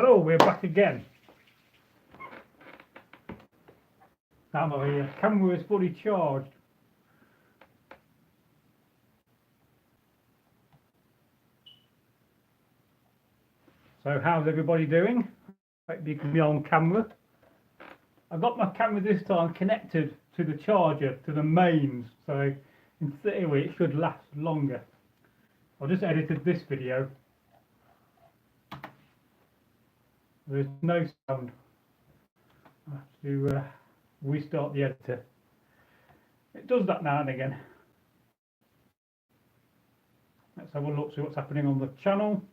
Hello, we're back again. Now my camera is fully charged. So how's everybody doing? Hope you can be on camera. I've got my camera this time connected to the charger, to the mains, so in theory it should last longer. I just edited this video. There's no sound. I have to restart the editor. It does that now and again. Let's have a look, see what's happening on the channel.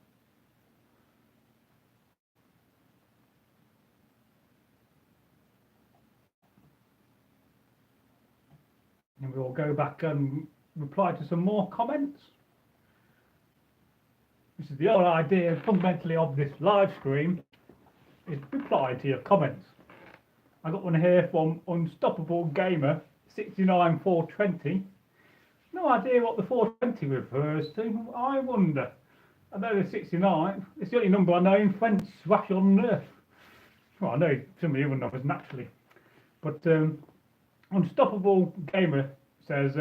And we'll go back and reply to some more comments. This is the whole idea fundamentally of this live stream, is reply to your comments. I got one here from Unstoppable Gamer 69420. No idea what the 420 refers to. I wonder. I know the 69. It's the only number I know in French / on Earth. Well, I know some of the other numbers naturally, but Unstoppable Gamer says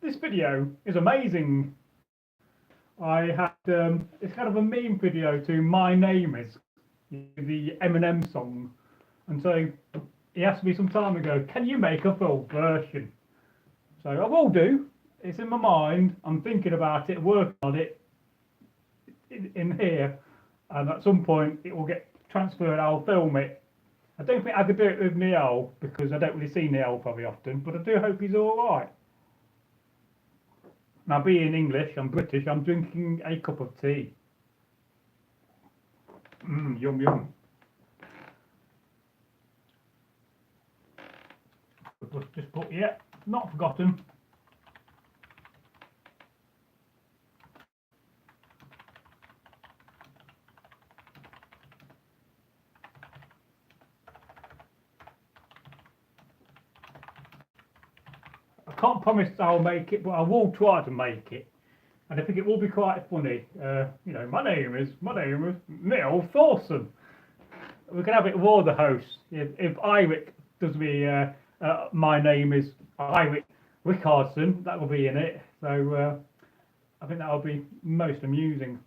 this video is amazing. I had it's kind of a meme video to My Name Is, the Eminem song, and so he asked me some time ago, can you make a full version? So I will do. It's in my mind. I'm thinking about it, working on it in here, and at some point it will get transferred. I'll film it. I don't think I could do it with Neil because I don't really see Neil very often, but I do hope he's all right. Now, being English, I'm British, I'm drinking a cup of tea. Yum yum. Just put, yeah, not forgotten. I can't promise I'll make it, but I will try to make it, and I think it will be quite funny. You know, my name is Neil Thorson. We can have it with all the hosts. If Iric does me, my name is Iric Rickardson, that will be in it. So I think that will be most amusing.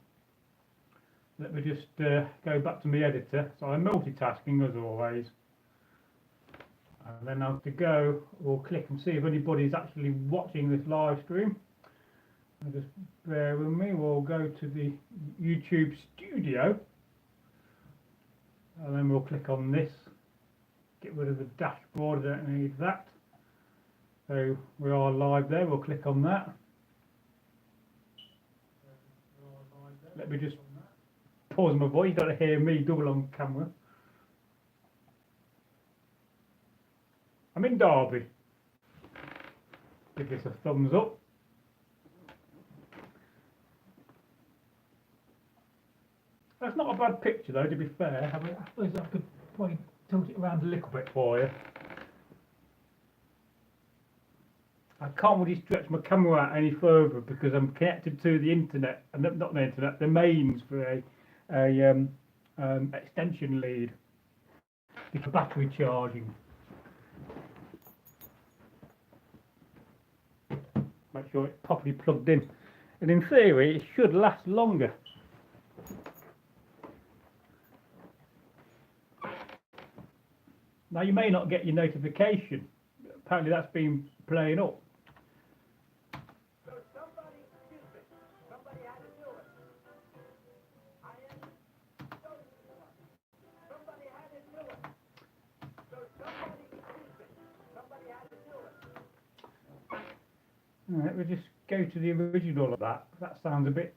Let me just go back to my editor. So I'm multitasking as always. And then I'll have to go or click and see if anybody's actually watching this live stream. And just bear with me, we'll go to the YouTube studio. And then we'll click on this. Get rid of the dashboard, I don't need that. So we are live there, we'll click on that. Let me just pause my voice, you don't hear me double on camera. I'm in Derby. Give this a thumbs up. That's not a bad picture though, to be fair. I suppose I could probably tilt it around a little bit for you. I can't really stretch my camera out any further because I'm connected to the internet, and not the internet, the mains for a extension lead. It's battery charging. Make sure it's properly plugged in, and in theory it should last longer. Now you may not get your notification. Apparently that's been playing up. So somebody, excuse me, somebody had to do it. I am the chosen one. Somebody had to do it. So somebody, excuse me, somebody had to do it. Alright, we'll just go to the original of that. That sounds a bit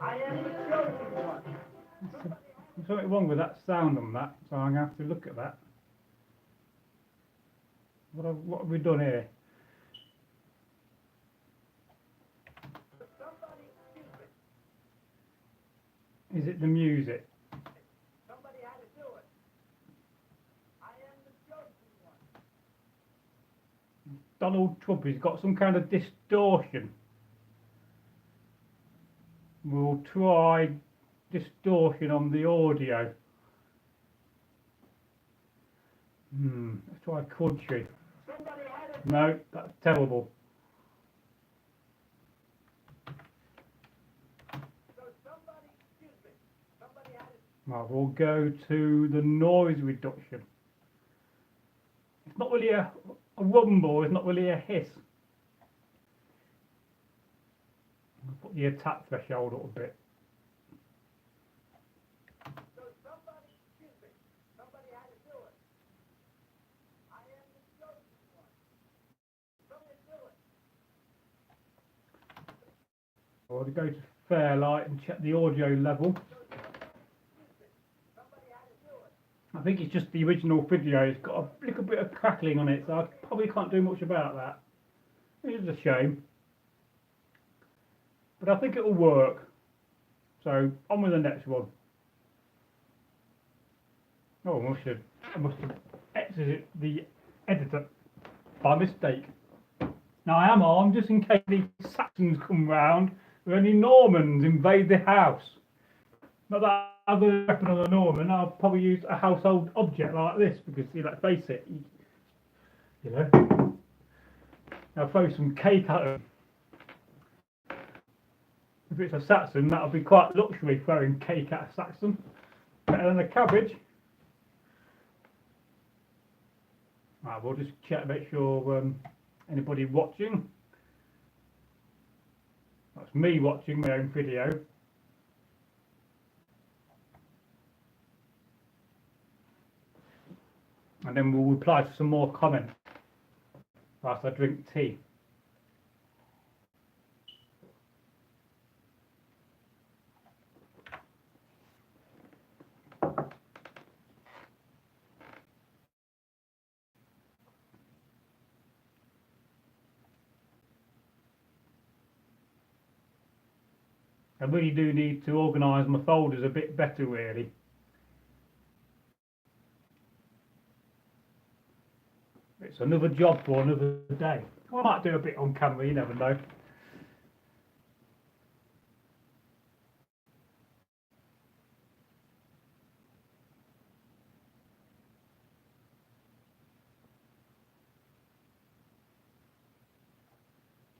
I am the chosen one. there's something wrong with that sound on that, so I'm going to have to look at that. What have we done here? Somebody, excuse me. Is it the music? Somebody had to do it. I am the chosen one. Donald Trump, he's got some kind of distortion. We'll try distortion on the audio. Let's try country. Somebody had it. No, that's terrible. So somebody, excuse me, somebody had it. Right, we'll go to the noise reduction. It's not really a rumble, it's not really a hiss. I'll put the attack threshold up a bit. So somebody, excuse me, somebody had to do it. I am the chosen one. Somebody do it. I'll go to Fairlight and check the audio level. Somebody had to do it. I think it's just the original video. It's got a little bit of crackling on it, so I probably can't do much about that. It is a shame. But I think it'll work. So, on with the next one. Oh, I must have exited the editor by mistake. Now I am armed just in case the Saxons come round or any Normans invade the house. Not that I've got a weapon on a Norman, I'll probably use a household object like this because, see, let's face it, you know, I'll throw some cake at them. If it's a Saxon, that'll be quite luxury, throwing cake at a Saxon. Better than a cabbage. Right, we'll just check, make sure anybody watching. That's me watching my own video. And then we'll reply to some more comments whilst I drink tea. I really do need to organise my folders a bit better, really. It's another job for another day. I might do a bit on camera, you never know.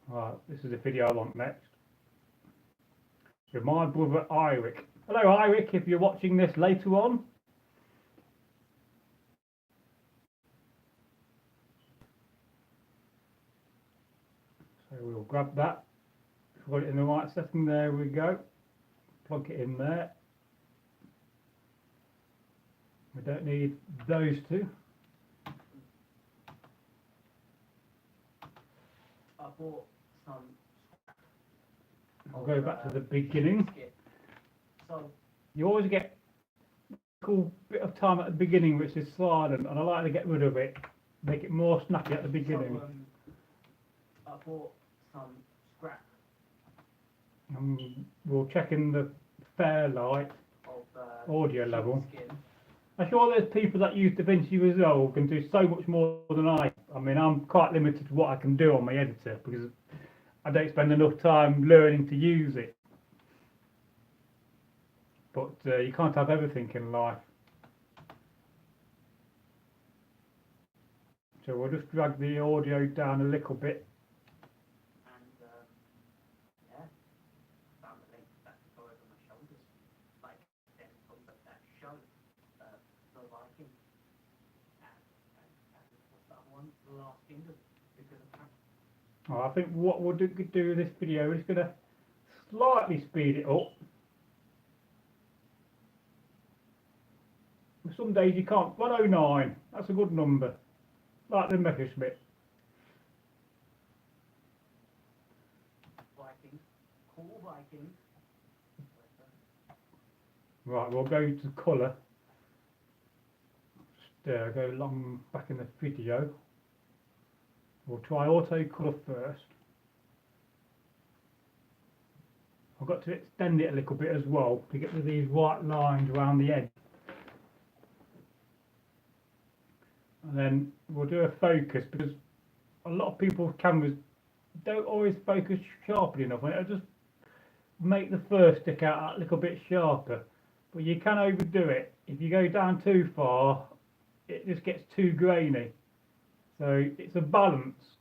Right, this is the video I want next. With my brother Eirik. Hello Eirik, if you're watching this later on. So we'll grab that, put it in the right setting, there we go. Plug it in there. We don't need those two. I bought some. I'll go back to the beginning. So You always get a cool bit of time at the beginning which is silent, and I like to get rid of it, make it more snappy at the beginning. I bought some scrap We'll check in the Fairlight of audio level. skin. I'm sure there's people that use DaVinci Resolve can do so much more than I. I mean, I'm quite limited to what I can do on my editor because I don't spend enough time learning to use it. But you can't have everything in life. So we'll just drag the audio down a little bit. And yeah, found the link that to go over my shoulders, like them from that show, the Viking, and what's that one, the Last Kingdom, because of I think what we'll do this video is going to slightly speed it up. Some days you can't. 109, that's a good number. Like the Messerschmitt. Vikings, cool Vikings. Right, we'll go to colour. Just go along back in the video. We'll try auto colour first. I've got to extend it a little bit as well to get to these white lines around the edge. And then we'll do a focus because a lot of people's cameras don't always focus sharply enough, and it'll just make the fur stick out a little bit sharper. But you can overdo it. If you go down too far, it just gets too grainy. So it's a balance.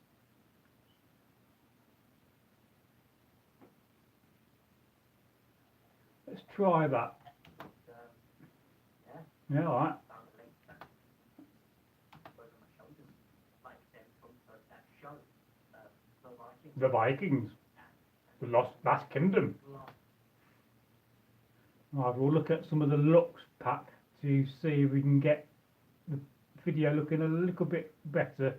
Let's try that. Yeah, Yeah, all right. found a link that over my shoulders, like them from that show, the Vikings. The Vikings, the Last Kingdom. Right, we'll look at some of the looks pack to see if we can get the video looking a little bit better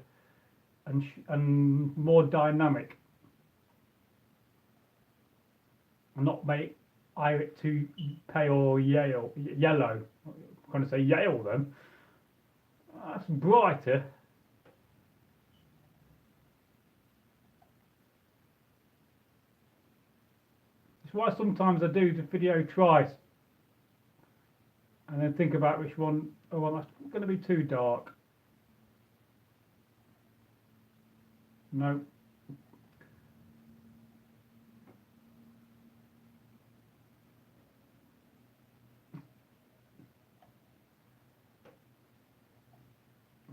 and more dynamic, and not make either too pale or yellow. I'm going to say yellow then. That's brighter. It's why sometimes I do the video twice and then think about which one. Oh, well, that's going to be too dark. No.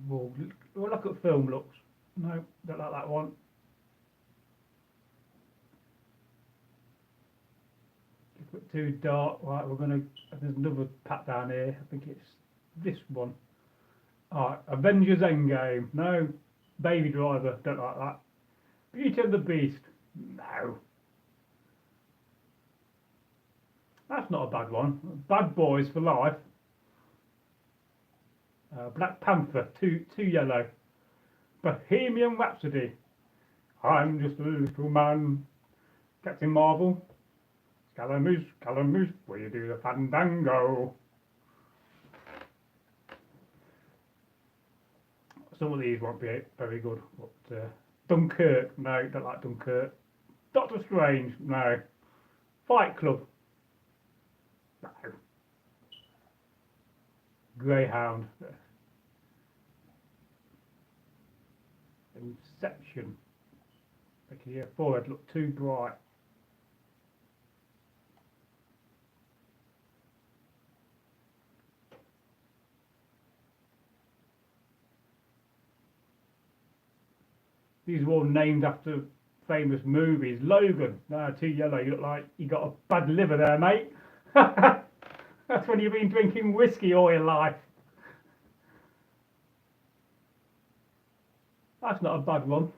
We'll look at film looks. No, don't like that one. If it's too dark, right, we're going to, there's another pack down here. I think it's this one. Alright, Avengers Endgame. No. Baby Driver, don't like that. Beauty and the Beast. No. That's not a bad one. Bad Boys for Life. Black Panther, too yellow. Bohemian Rhapsody. I'm just a little man. Captain Marvel. Scaramouche, where you do the fandango. Some of these won't be very good. But, Dunkirk, no, don't like Dunkirk. Doctor Strange, no. Fight Club, no. Greyhound. Inception. Making your forehead look too bright. These are all named after famous movies. Logan, no, too yellow. You look like you got a bad liver there, mate. That's when you've been drinking whiskey all your life. That's not a bad one.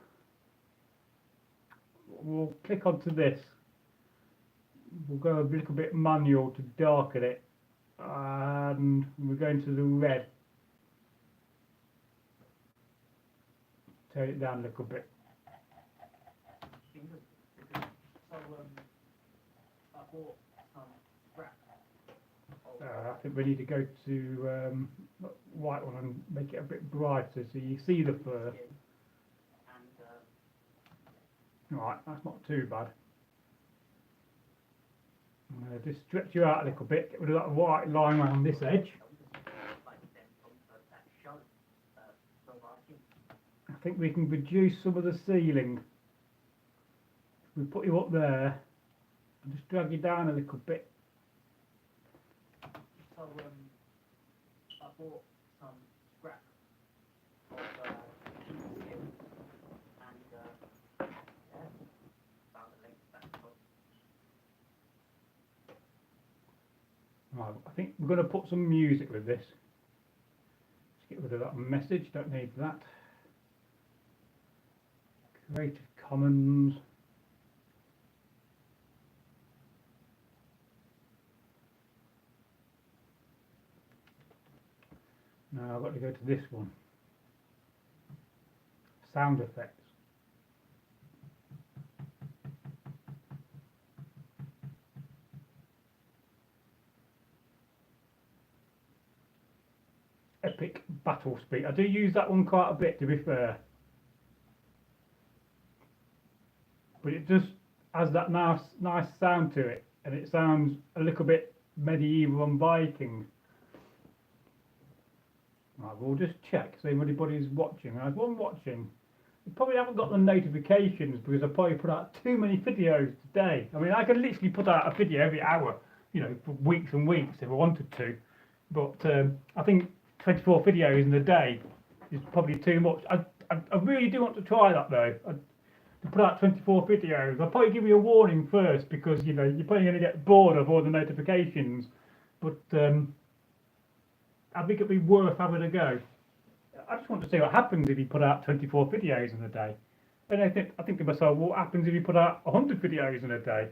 We'll click onto this. We'll go a little bit manual to darken it. And we're going to the red. Turn it down a little bit. So, I bought some scraps. I think we need to go to white one and make it a bit brighter so you see the fur. Right, that's not too bad. I'm going to just stretch you out a little bit, get rid of that white line around this edge. I think we can reduce some of the ceiling. We put you up there and just drag you down a little bit. So, I bought some scraps of skin and yeah, found a link to that book. Right, I think we're going to put some music with this. Just get rid of that message, don't need that. Creative Commons. Now I've got to go to this one. Sound effects. Epic battle speed. I do use that one quite a bit, to be fair. But it just has that nice sound to it, and it sounds a little bit medieval and Viking. Right, we'll just check, see if anybody's watching. There's one watching. You probably haven't got the notifications because I probably put out too many videos today. I mean, I could literally put out a video every hour, you know, for weeks and weeks if I wanted to. But I think 24 videos in a day is probably too much. I really do want to try that though. To put out 24 videos. I'll probably give you a warning first because, you know, you're probably going to get bored of all the notifications. But I think it'd be worth having a go. I just want to see what happens if you put out 24 videos in a day. And I think to myself, what happens if you put out 100 videos in a day?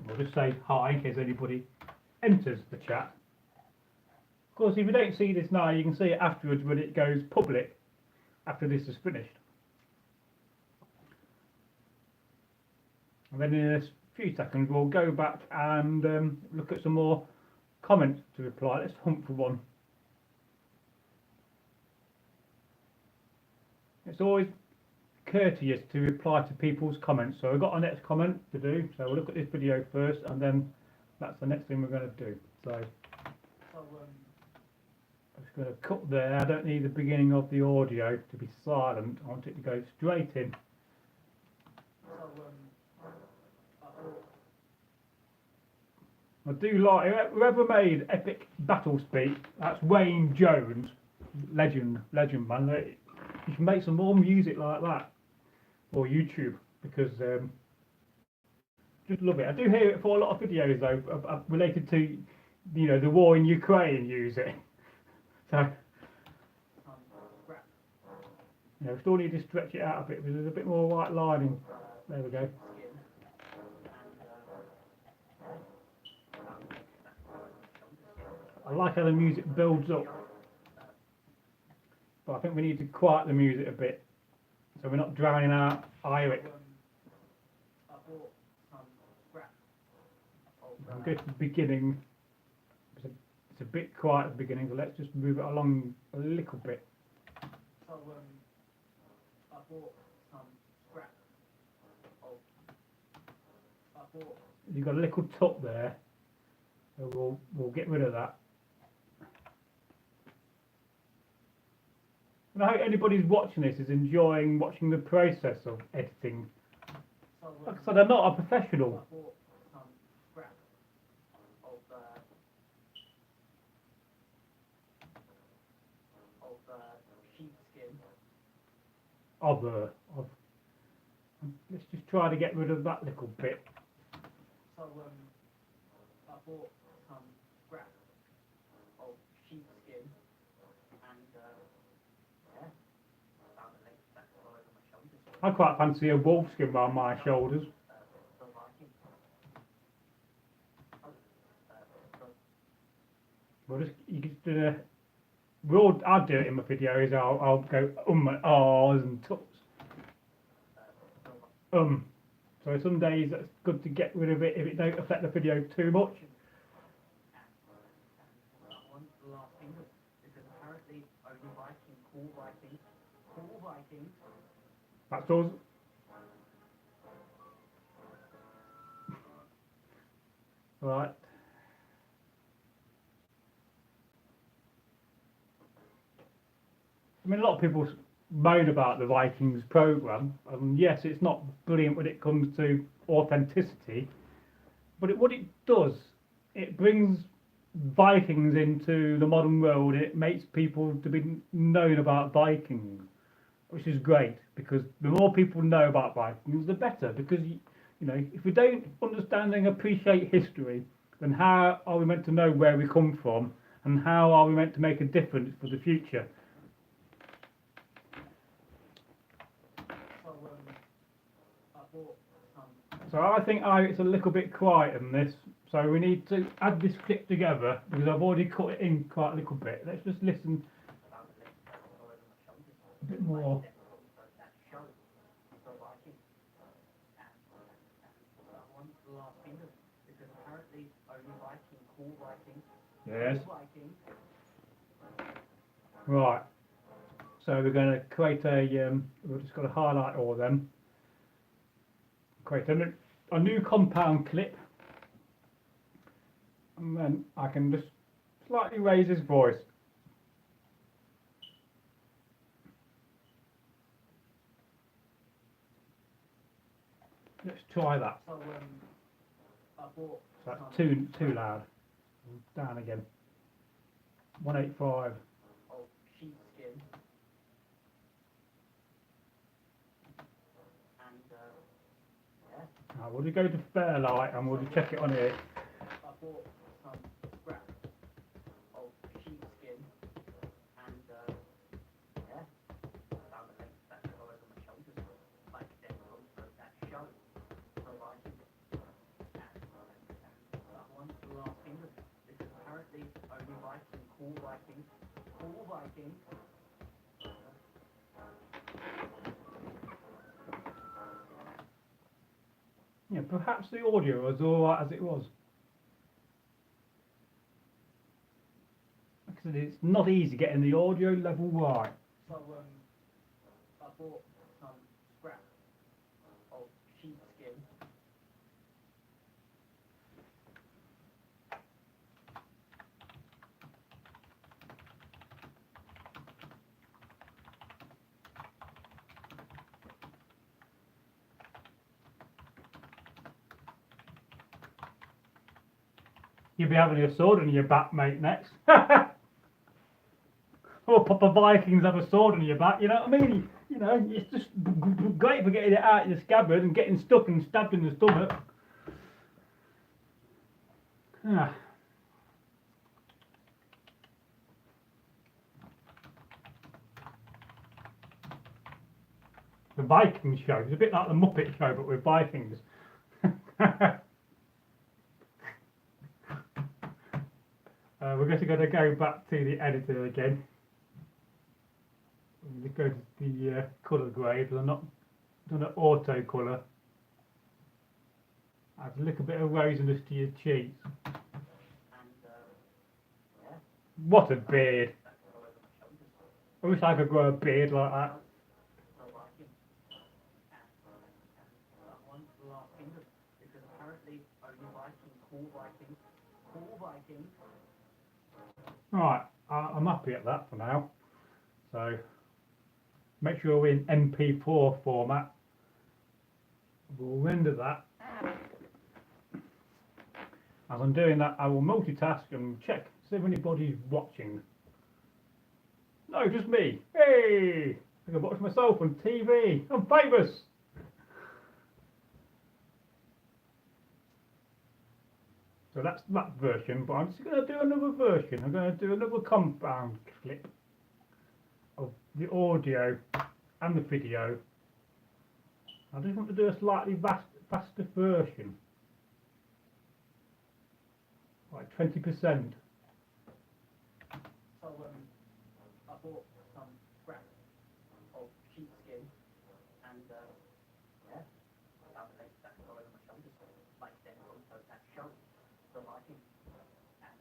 I'll just say hi in case anybody enters the chat. Of course, if you don't see this now, you can see it afterwards when it goes public after this is finished. And then in a few seconds, we'll go back and look at some more comments to reply. Let's hunt for one. It's always courteous to reply to people's comments. So we've got our next comment to do. So we'll look at this video first, and then that's the next thing we're going to do. So I'm just going to cut there. I don't need the beginning of the audio to be silent. I want it to go straight in. I do like whoever made Epic Battle Speak. That's Wayne Jones, legend man. You should make some more music like that, or YouTube, because just love it. I do hear it for a lot of videos though, related to, you know, the war in Ukraine. Use it. So, you know, still need to stretch it out a bit because there's a bit more white lining. There we go. I like how the music builds up, but I think we need to quiet the music a bit so we're not drowning out Iric. I'll go to the beginning. It's a bit quiet at the beginning, so let's just move it along a little bit. So I bought some scrap of You've got a little tuck there, so we'll get rid of that. And I hope anybody's watching this is enjoying watching the process of editing. Like I said, I'm not a professional. I bought some scrap of sheepskin. Let's just try to get rid of that little bit. So I bought some scrap of sheepskin and yeah, found a link back over my shoulders. I quite fancy a wolfskin around my shoulders. The Viking. We'll just, you just I'll do it in my videos. I'll go and ahs and tucks. So some days it's good to get rid of it if it don't affect the video too much. The last kingdom, because apparently only cool Vikings. That's us. Right. I mean, a lot of people moan about the Vikings programme, and yes, it's not brilliant when it comes to authenticity, but what it does, it brings Vikings into the modern world. It makes people to be known about Vikings, which is great, because the more people know about Vikings, the better, because, you know, if we don't understand and appreciate history, then how are we meant to know where we come from, and how are we meant to make a difference for the future? So I think it's a little bit quiet in this, so we need to add this clip together because I've already cut it in quite a little bit. Let's just listen a bit more. Yes. Right. So we're going to create we've just got to highlight all of them. Create a new compound clip. and then I can just slightly raise his voice. Let's try that. So I bought That's some too loud. Down again. 185. of sheepskin and yeah, We'll just go to Fairlight and we'll just check it on here. I bought some scraps of sheepskin and yeah, found a link that go over my shoulders, like them also that show the Viking and someone who asking because apparently only Viking, cool Viking. Yeah, perhaps the audio was alright as it was. Like I said, it's not easy getting the audio level right. So I bought some scraps of sheepskin. You'll be having a sword on your back, mate, next. Or Papa Vikings have a sword on your back, you know what I mean? You know, it's just great for getting it out of your scabbard and getting stuck and stabbed in the stomach. Ah. The Viking show. It's a bit like the Muppet show, but with Vikings. We're just going to go back to the editor again. We'll go to the colour grade. I'm not done an auto colour. Add a little bit of rosiness to your cheeks. And yeah, What a beard! that go over my shoulders. I wish I could grow a beard like that. The Viking and someone who asking because apparently only Viking, cool Viking. Right, I'm happy at that for now. So make sure we're in MP4 format. We'll render that. As I'm doing that, I will multitask and check, see if anybody's watching. No, just me. Hey! I can watch myself on TV. I'm famous! So that's that version, but I'm just going to do another version. I'm going to do another compound clip of the audio and the video. I just want to do a slightly faster version. Like 20%. So I bought some scraps of sheepskin and yeah, found a link that go over my shoulders, like them also that show the Viking and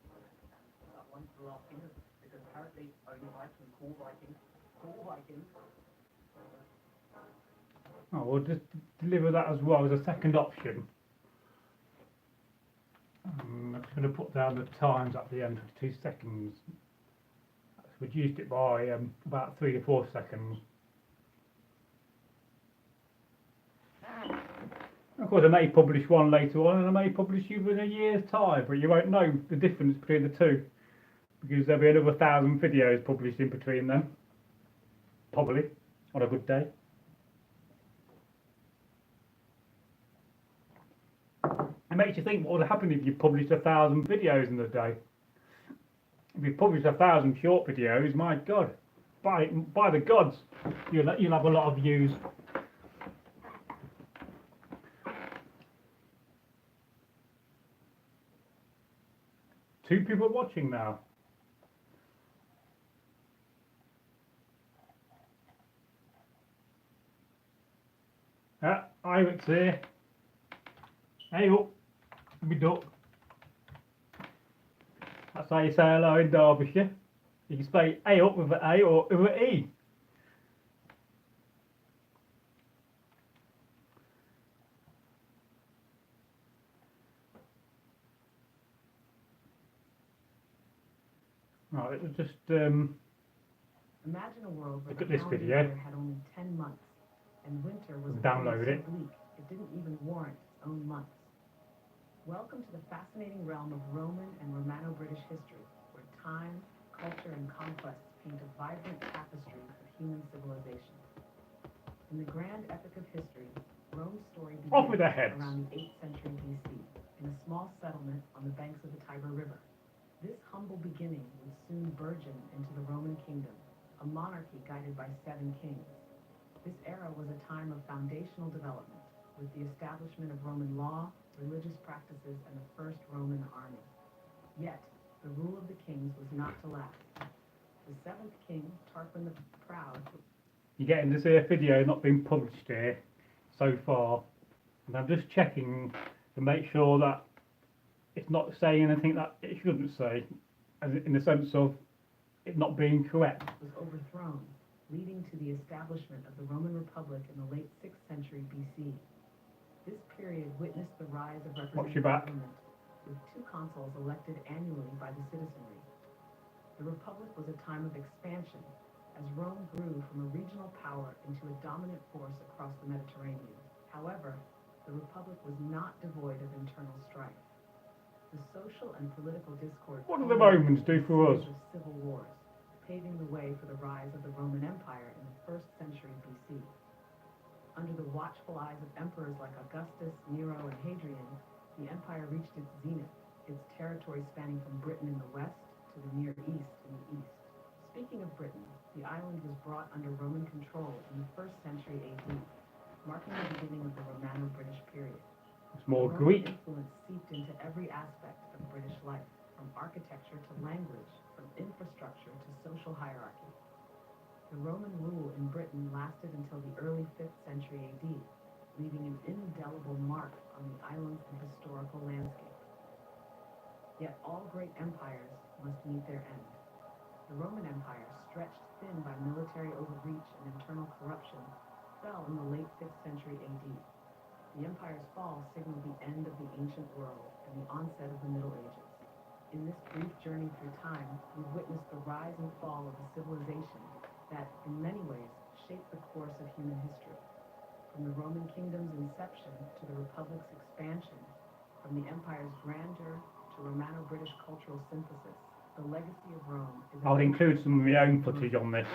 someone who asking because apparently only Viking, cool Viking. Oh, we'll just deliver that as well as a second option. I'm just going to put down the times at the end, 2 seconds. That's reduced it by about 3 to 4 seconds. Of course, I may publish one later on, and I may publish you in a year's time, but you won't know the difference between the two, because there'll be another 1,000 videos published in between them, probably, on a good day. It makes you think what would happen if you published 1,000 videos in a day. If you published 1,000 short videos, my God, by the gods, you'll have a lot of views. Two people watching now. Irex here. Hey up, me duck. That's how you say hello in Derbyshire. You can say hey up with an A or with an E. Right, it was just Imagine a world where look at the this calendar video. year had only 10 months, and winter was Download so it. bleak it didn't even warrant its own months. Welcome to the fascinating realm of Roman and Romano-British history, where time, culture, and conquest paint a vibrant tapestry of human civilization. In the grand epic of history, Rome's story Off with begins their heads. around the 8th century BC, in a small settlement on the banks of the Tiber River. This humble beginning would soon burgeon into the Roman kingdom, a monarchy guided by 7 kings. This era was a time of foundational development, with the establishment of Roman law, religious practices, and the first Roman army. Yet, the rule of the kings was not to last. The 7th king, Tarquin the Proud, You're getting to see a video not being published here so far, and I'm just checking to make sure that it's not saying anything that it shouldn't say, as in the sense of it not being correct. was overthrown, leading to the establishment of the Roman Republic in the late 6th century BC. This period witnessed the rise of Watch representative your back. government, with 2 consuls elected annually by the citizenry. The Republic was a time of expansion, as Rome grew from a regional power into a dominant force across the Mediterranean. However, the Republic was not devoid of internal strife. The social and political discord What do the Romans do culminated in a for us? series of civil wars, paving the way for the rise of the Roman Empire in the 1st century BC. Under the watchful eyes of emperors like Augustus, Nero, and Hadrian, the empire reached its zenith, its territory spanning from Britain in the west to the Near East in the east. Speaking of Britain, the island was brought under Roman control in the 1st century AD, marking the beginning of the Romano-British period. It's more Roman Greek. influence seeped into every aspect of British life, from architecture to language, from infrastructure to social hierarchy. The Roman rule in Britain lasted until the early 5th century AD, leaving an indelible mark on the island's historical landscape. Yet all great empires must meet their end. The Roman Empire, stretched thin by military overreach and internal corruption, fell in the late 5th century AD. The empire's fall signaled the end of the ancient world and the onset of the Middle Ages. In this brief journey through time, we've witnessed the rise and fall of a civilization that, in many ways, shaped the course of human history. From the Roman kingdom's inception to the Republic's expansion, from the empire's grandeur to Romano-British cultural synthesis, the legacy of Rome is I would include some of my own footage on this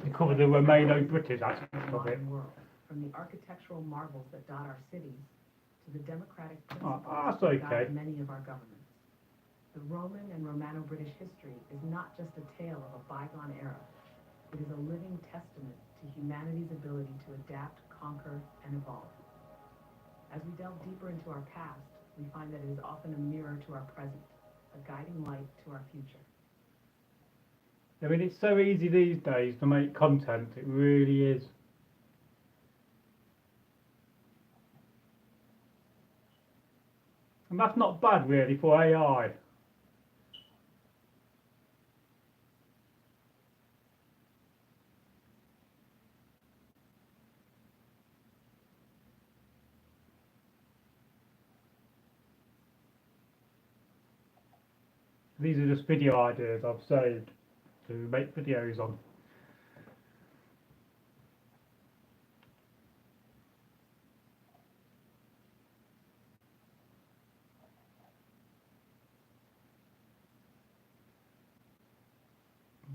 to cover the Romano-British aspect of it. modern world. From the architectural marvels that dot our cities to the democratic Oh, principles that's that okay. guide many of our governments. The Roman and Romano-British history is not just a tale of a bygone era. It is a living testament to humanity's ability to adapt, conquer, and evolve. As we delve deeper into our past, we find that it is often a mirror to our present, a guiding light to our future. I mean, it's so easy these days to make content, it really is. And that's not bad really for AI. These are just video ideas I've saved to make videos on.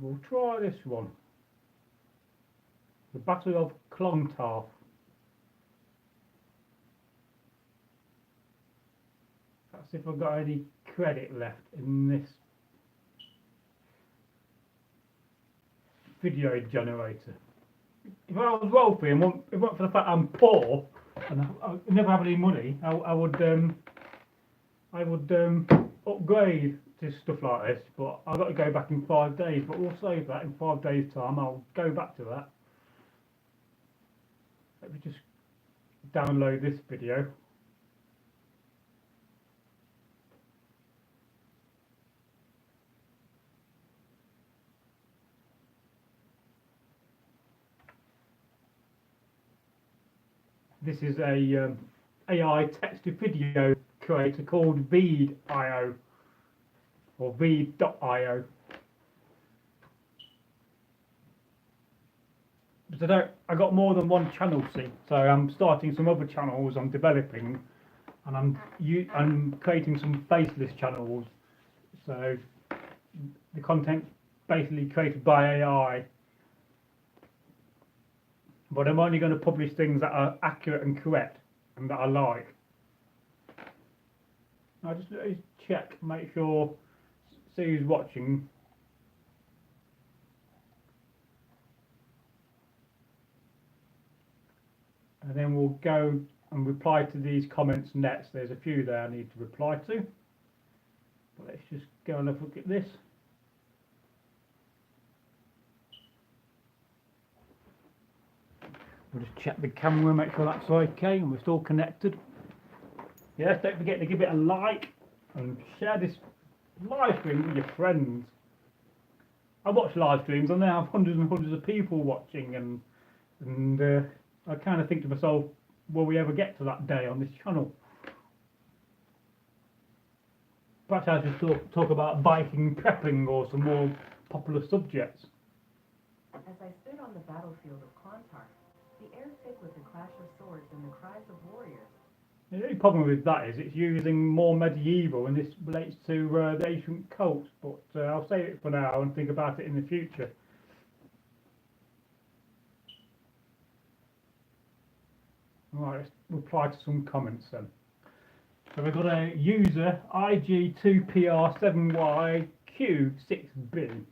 We'll try this one. The Battle of Clontarf. Let's see if I've got any credit left in this video generator. If I was wealthy and it weren't for the fact I'm poor and I never have any money, I would upgrade to stuff like this. But I've got to go back in 5 days. But we'll save that in 5 days' time. I'll go back to that. Let me just download this video. This is a AI text-to-video creator called Veed.io or Veed.io. So I got more than one channel, see. So I'm starting some other channels I'm developing, and I'm creating some faceless channels. So the content basically created by AI, but I'm only going to publish things that are accurate and correct and that I like. I just check, make sure, see who's watching. And then we'll go and reply to these comments next. There's a few there I need to reply to. But let's just go and have a look at this. We'll just check the camera, make sure that's okay and we're still connected. Yes, don't forget to give it a like and share this live stream with your friends. I watch live streams and they have hundreds and hundreds of people watching, and I kind of think to myself, will we ever get to that day on this channel? Perhaps I'll just talk about Viking prepping or some more popular subjects. As I stood on the battlefield of Clontarf, the air thick with the clash of swords and the cries of warriors. The only problem with that is it's using more medieval, and this relates to the ancient cults, but I'll save it for now and think about it in the future. Right, let's reply to some comments then. So we've got a user IG2PR7YQ6B,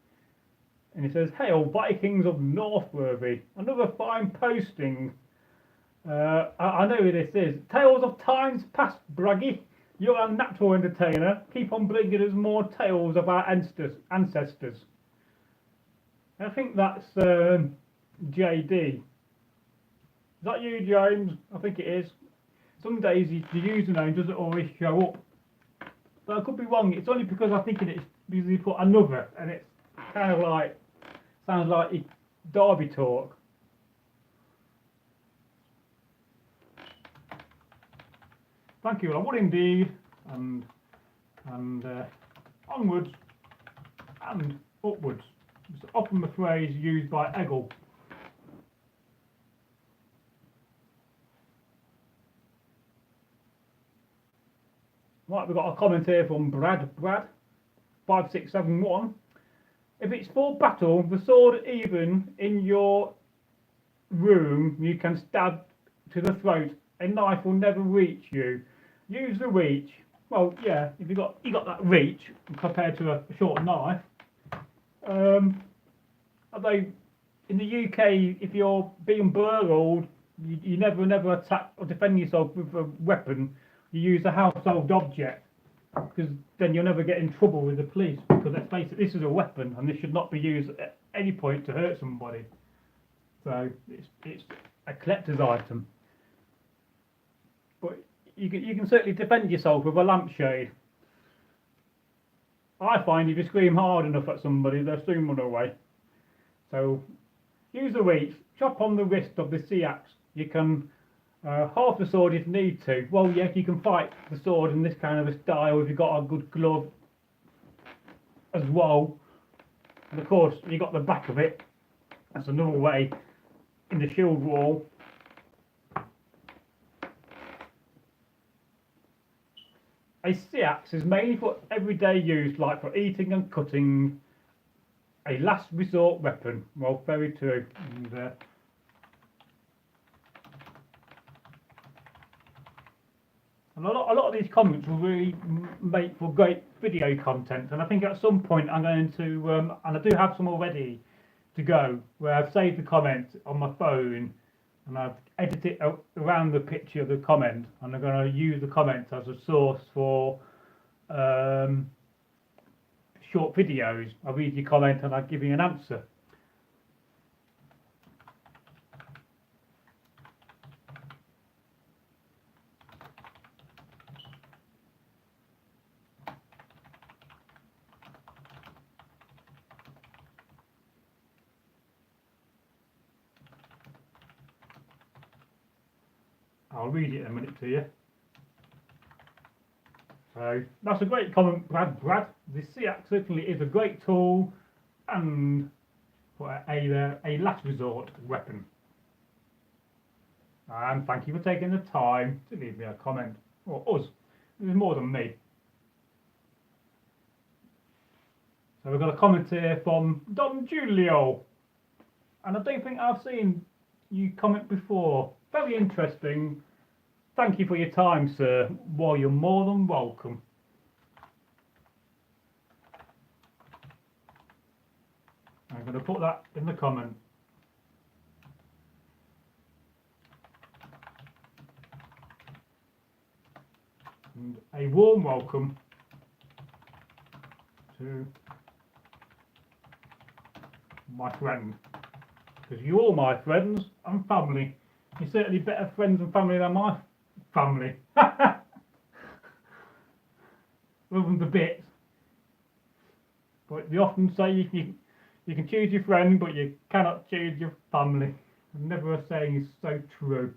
and it says, "Hail Vikings of Northworthy, another fine posting. I know who this is. Tales of times past, Bragi. You're a natural entertainer. Keep on bringing us more tales of our ancestors." I think that's JD. Is that you, James? I think it is. Some days the username doesn't always show up. But I could be wrong. It's only because I think it's because he put another, and it's kind of like, sounds like Derby talk. Thank you, I would indeed, and onwards and upwards. It's often the phrase used by Eggle. Right, we've got a comment here from Brad 5671. "If it's for battle, the sword even in your room you can stab to the throat. A knife will never reach you. Use the reach." Well, yeah, if you got that reach compared to a short knife. Although in the UK, if you're being burgled, you never attack or defend yourself with a weapon. You use a household object, because then you'll never get in trouble with the police. Because let's face it, this is a weapon, and this should not be used at any point to hurt somebody. So it's a collector's item. But you can certainly defend yourself with a lampshade. I find if you scream hard enough at somebody, they'll soon run away. So use the reach, chop on the wrist of the sea axe. You can half the sword if need to. Well, yes, you can fight the sword in this kind of a style if you've got a good glove as well. And of course, you got the back of it. That's another way in the shield wall. A sea axe is mainly for everyday use, like for eating and cutting. A last resort weapon. Well, very true. And, a lot of these comments will really make for great video content, and I think at some point I'm going to, and I do have some already to go, where I've saved the comment on my phone and I've edited it around the picture of the comment, and I'm going to use the comment as a source for short videos. I'll read your comment and I'll give you an answer. I'll read it in a minute to you. So that's a great comment, Brad. The sea axe certainly is a great tool and for a last resort weapon. And thank you for taking the time to leave me a comment. Or us. There's more than me. So we've got a comment here from Don Julio. And I don't think I've seen you comment before. Very interesting. Thank you for your time, sir. Well, you're more than welcome. I'm going to put that in the comment. And a warm welcome to my friend. Because you're all my friends and family. You're certainly better friends and family than my family. Other than the bits. But they often say you can choose your friend, but you cannot choose your family. Never a saying is so true.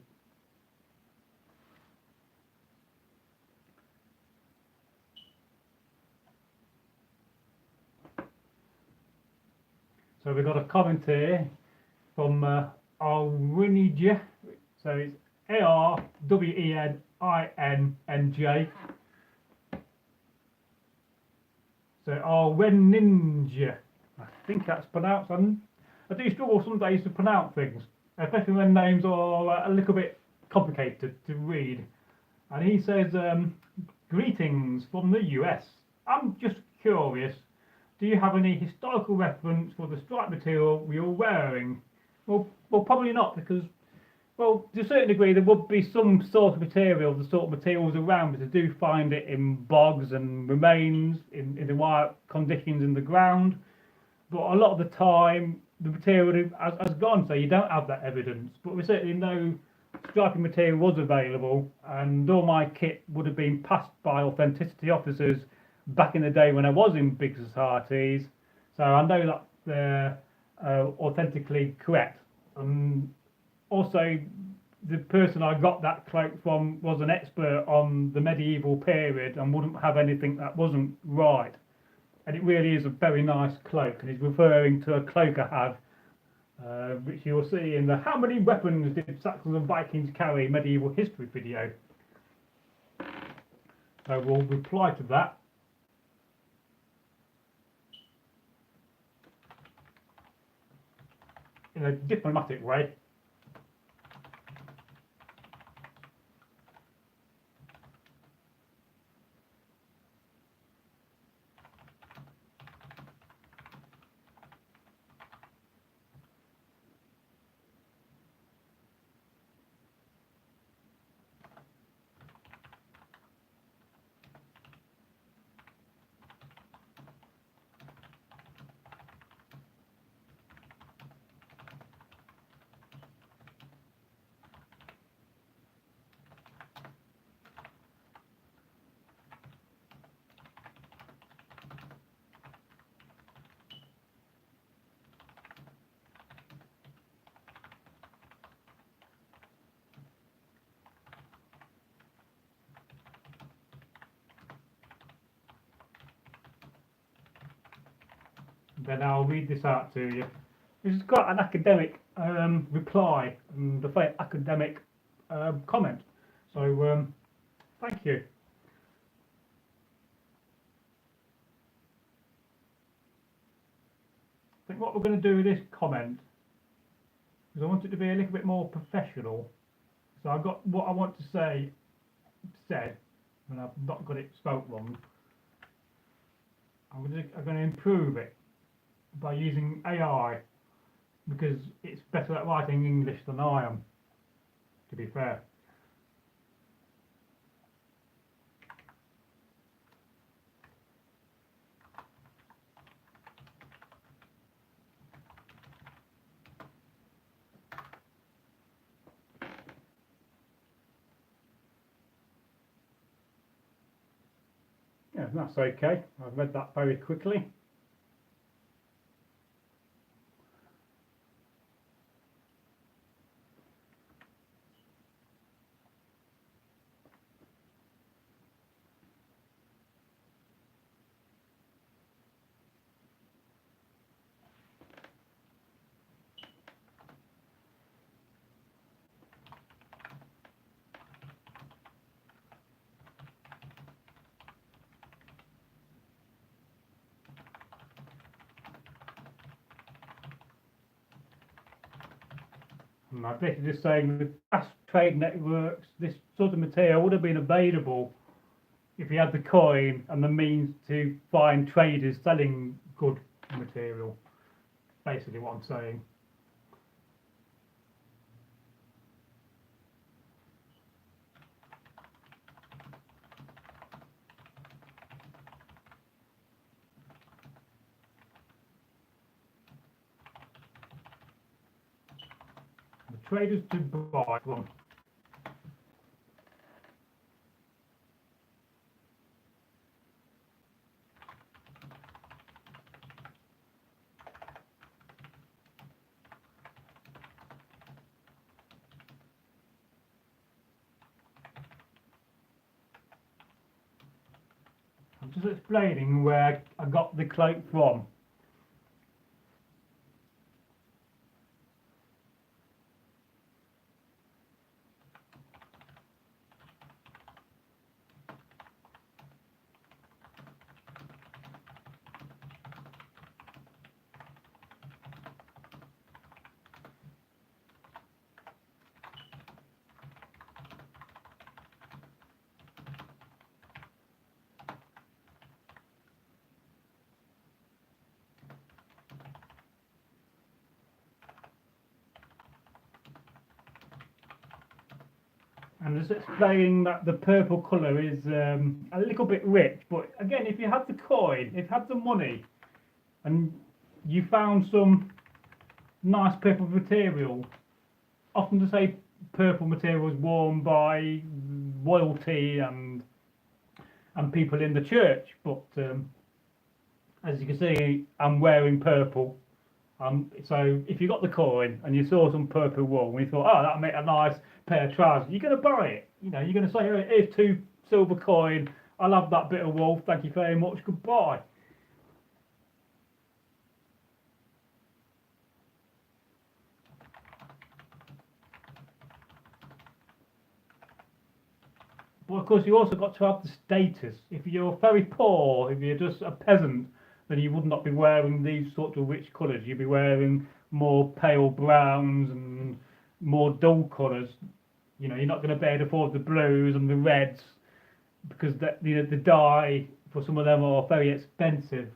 So we've got a comment here from Arwinij. So it's ARWENINNJ. So Arweninja. I think that's pronounced. I do struggle some days to pronounce things, especially when names are a little bit complicated to read. And he says, greetings from the US. I'm just curious, do you have any historical reference for the stripe material you're wearing? Well, probably not, because, well, to a certain degree, there would be some sort of material, the sort of materials around, but I do find it in bogs and remains, in the right conditions in the ground. But a lot of the time, the material has gone, so you don't have that evidence. But we certainly know striping material was available, and all my kit would have been passed by authenticity officers back in the day when I was in big societies. So I know that they're authentically correct. Also, the person I got that cloak from was an expert on the medieval period and wouldn't have anything that wasn't right. And it really is a very nice cloak, and he's referring to a cloak I have, which you'll see in the How Many Weapons Did Saxons and Vikings Carry Medieval History video. So we'll reply to that. In a diplomatic way. Then I'll read this out to you. This is quite an academic reply, and a very academic comment. So thank you. I think what we're going to do with this comment is I want it to be a little bit more professional. So I've got what I want to say said, and I've not got it spelt wrong. I'm going to improve it by using AI, because it's better at writing English than I am, to be fair. Yeah, that's okay. I've read that very quickly. And I'm basically just saying with past trade networks, this sort of material would have been available if you had the coin and the means to find traders selling good material. Basically what I'm saying. The traders to buy from. I'm just explaining where I got the cloak from. And just explaining that the purple colour is a little bit rich, but again, if you had the coin, if you had the money, and you found some nice purple material, often to say purple material is worn by royalty and people in the church, but as you can see, I'm wearing purple. So if you got the coin and you saw some purple wool and you thought, oh, that'll make a nice pair of trousers, you're going to buy it. You know, you're going to say, oh, here's 2 silver coin. I love that bit of wool. Thank you very much. Goodbye. But of course, you also got to have the status. If you're very poor, if you're just a peasant, then you would not be wearing these sorts of rich colours. You'd be wearing more pale browns and more dull colours. You know, you're not going to be able to afford the blues and the reds because the dye for some of them are very expensive.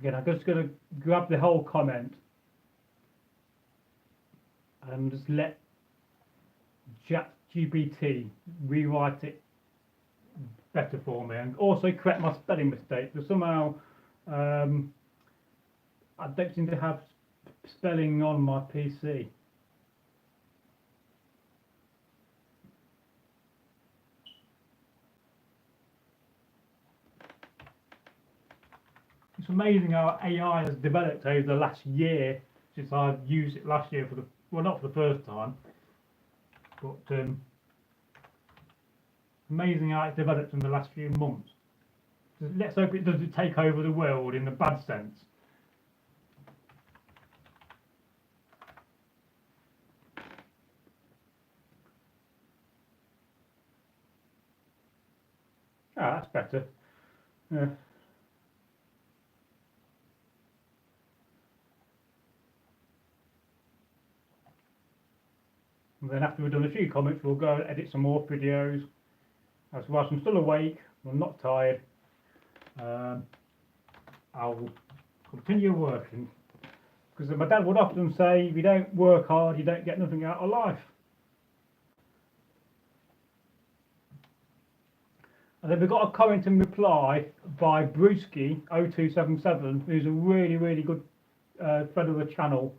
Again, I'm just going to grab the whole comment and just let ChatGPT rewrite it better for me and also correct my spelling mistake, because somehow I don't seem to have spelling on my PC. It's amazing how AI has developed over the last year since I used it last year well, not for the first time, but amazing how it's developed in the last few months. Let's hope it doesn't take over the world in the bad sense. Ah, that's better. Yeah. And then after we've done a few comments, we'll go and edit some more videos. As whilst I'm still awake, I'm not tired, I'll continue working. Because my dad would often say, if you don't work hard, you don't get nothing out of life. And then we've got a comment and reply by Bragi 0277, who's a really, really good friend of the channel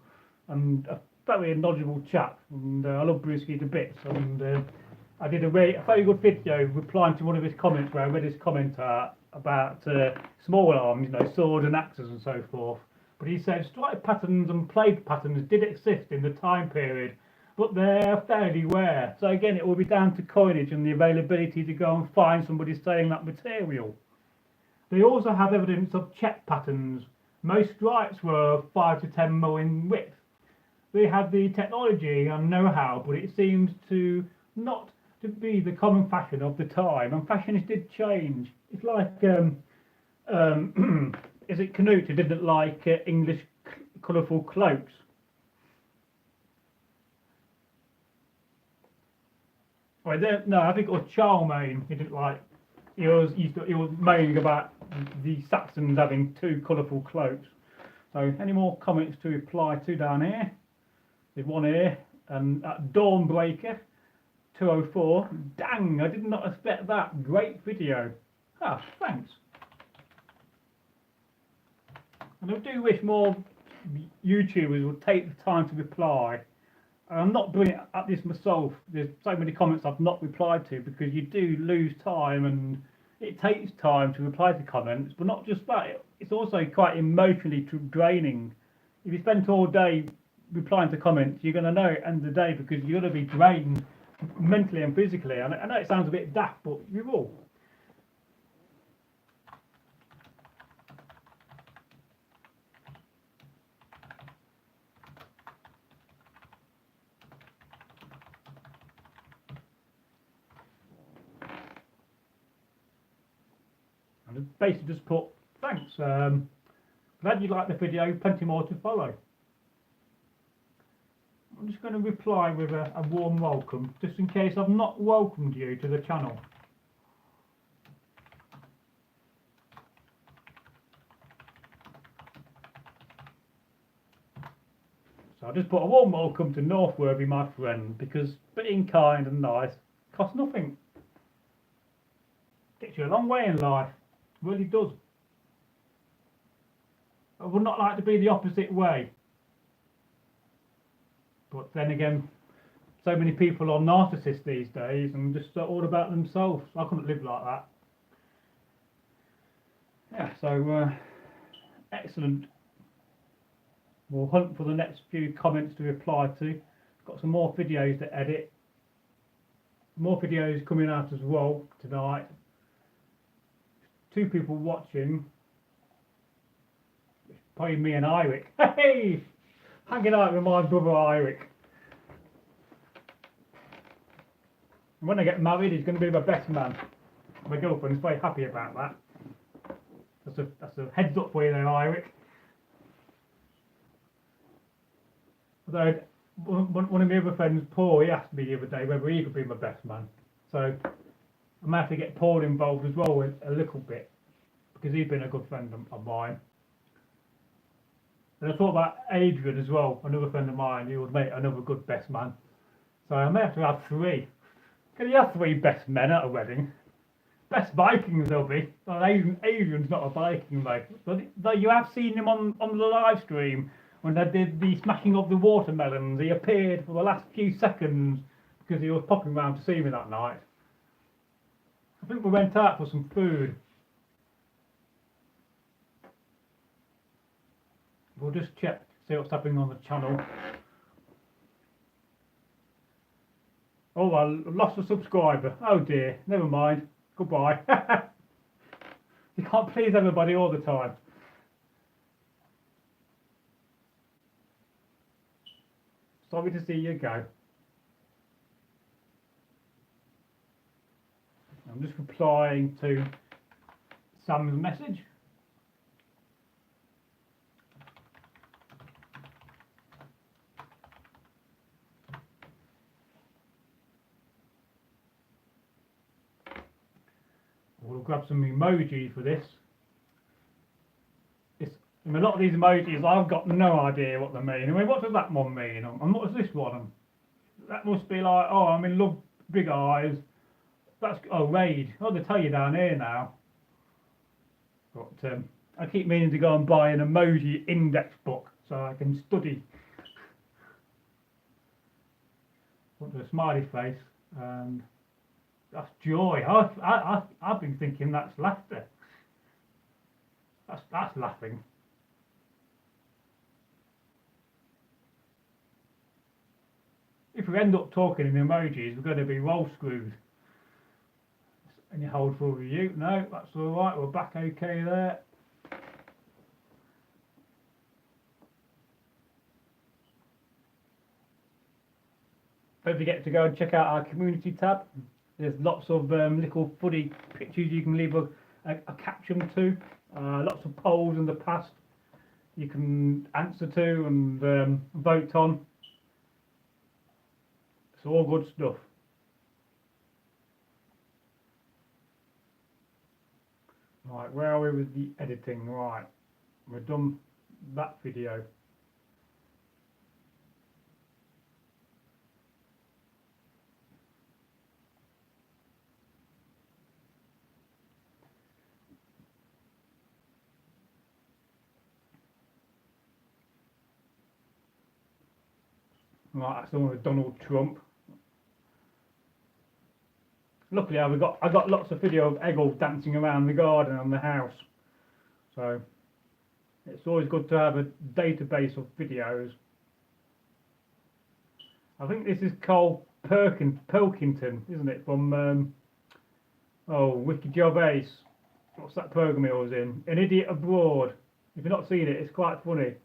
and a very knowledgeable chap. And I love Bragi to bits. And I did a very good video replying to one of his comments where I read his comment about small arms, you know, swords and axes and so forth. But he said strike patterns and plague patterns did exist in the time period but they're fairly rare. So again, it will be down to coinage and the availability to go and find somebody selling that material. They also have evidence of check patterns. Most stripes were 5 to 10 mil in width. They had the technology and know-how, but it seems to not to be the common fashion of the time, and fashions did change. It's like is it Canute who didn't like English colourful cloaks? Well, no, I think it was Charlemagne. He didn't like. He was moaning about the Saxons having too colourful cloaks. So, any more comments to reply to down here? There's one here, and Dawnbreaker 204. Dang, I did not expect that. Great video. Ah, thanks. And I do wish more YouTubers would take the time to reply. I'm not doing it at this myself. There's so many comments I've not replied to because you do lose time, and it takes time to reply to comments. But not just that, it's also quite emotionally draining. If you spend all day replying to comments, you're going to know at the end of the day because you're going to be drained mentally and physically. And I know it sounds a bit daft, but you will. And basically just put, thanks, glad you liked the video, plenty more to follow. I'm just going to reply with a warm welcome, just in case I've not welcomed you to the channel. So I just put a warm welcome to Northworthy, my friend, because being kind and nice costs nothing. Gets you a long way in life, really does. I would not like to be the opposite way. But then again, so many people are narcissists these days and just all about themselves. I couldn't live like that. Yeah, so excellent. We'll hunt for the next few comments to reply to. Got some more videos to edit. More videos coming out as well tonight. 2 people watching. Probably me and Eirik. Hey! Hanging out with my brother Eirik. And when I get married, he's going to be my best man. My girlfriend's very happy about that. That's a heads up for you there, Eirik. Although one of my other friends, Paul, he asked me the other day whether he could be my best man. So I might have to get Paul involved as well a little bit, because he's been a good friend of mine. And I thought about Adrian as well, another friend of mine, he would make another good best man. So I may have to have 3. Can you have 3 best men at a wedding? Best Vikings there'll be. Well, Adrian's not a Viking though. But you have seen him on the live stream when they did the smashing of the watermelons. He appeared for the last few seconds because he was popping round to see me that night. I think we went out for some food. We'll just check, see what's happening on the channel. Oh, I lost a subscriber. Oh dear, never mind. Goodbye. You can't please everybody all the time. Sorry to see you go. I'm just replying to Sam's message. We'll grab some emojis for this. A lot of these emojis, I've got no idea what they mean. I mean, what does that one mean? And what does this one? That must be like, oh, I'm in love, big eyes. That's, oh, raid. Oh, they tell you down here now. But I keep meaning to go and buy an emoji index book so I can study. Put a smiley face, and that's joy. I've been thinking that's laughter. That's laughing. if we end up talking in emojis, we're going to be roll screwed. Any hold for review? No, that's all right. We're back okay there. Don't forget to go and check out our community tab. There's lots of little funny pictures you can leave a caption to. Lots of polls in the past you can answer to and vote on. It's all good stuff. Right, where are we with the editing? Right, we've done that video. Right, that's the one with Donald Trump. Luckily, I got lots of video of Eggle dancing around the garden and the house. So it's always good to have a database of videos. I think this is Cole Pilkington, isn't it? From Wiki Job Ace. What's that program he was in? An Idiot Abroad. If you've not seen it, it's quite funny.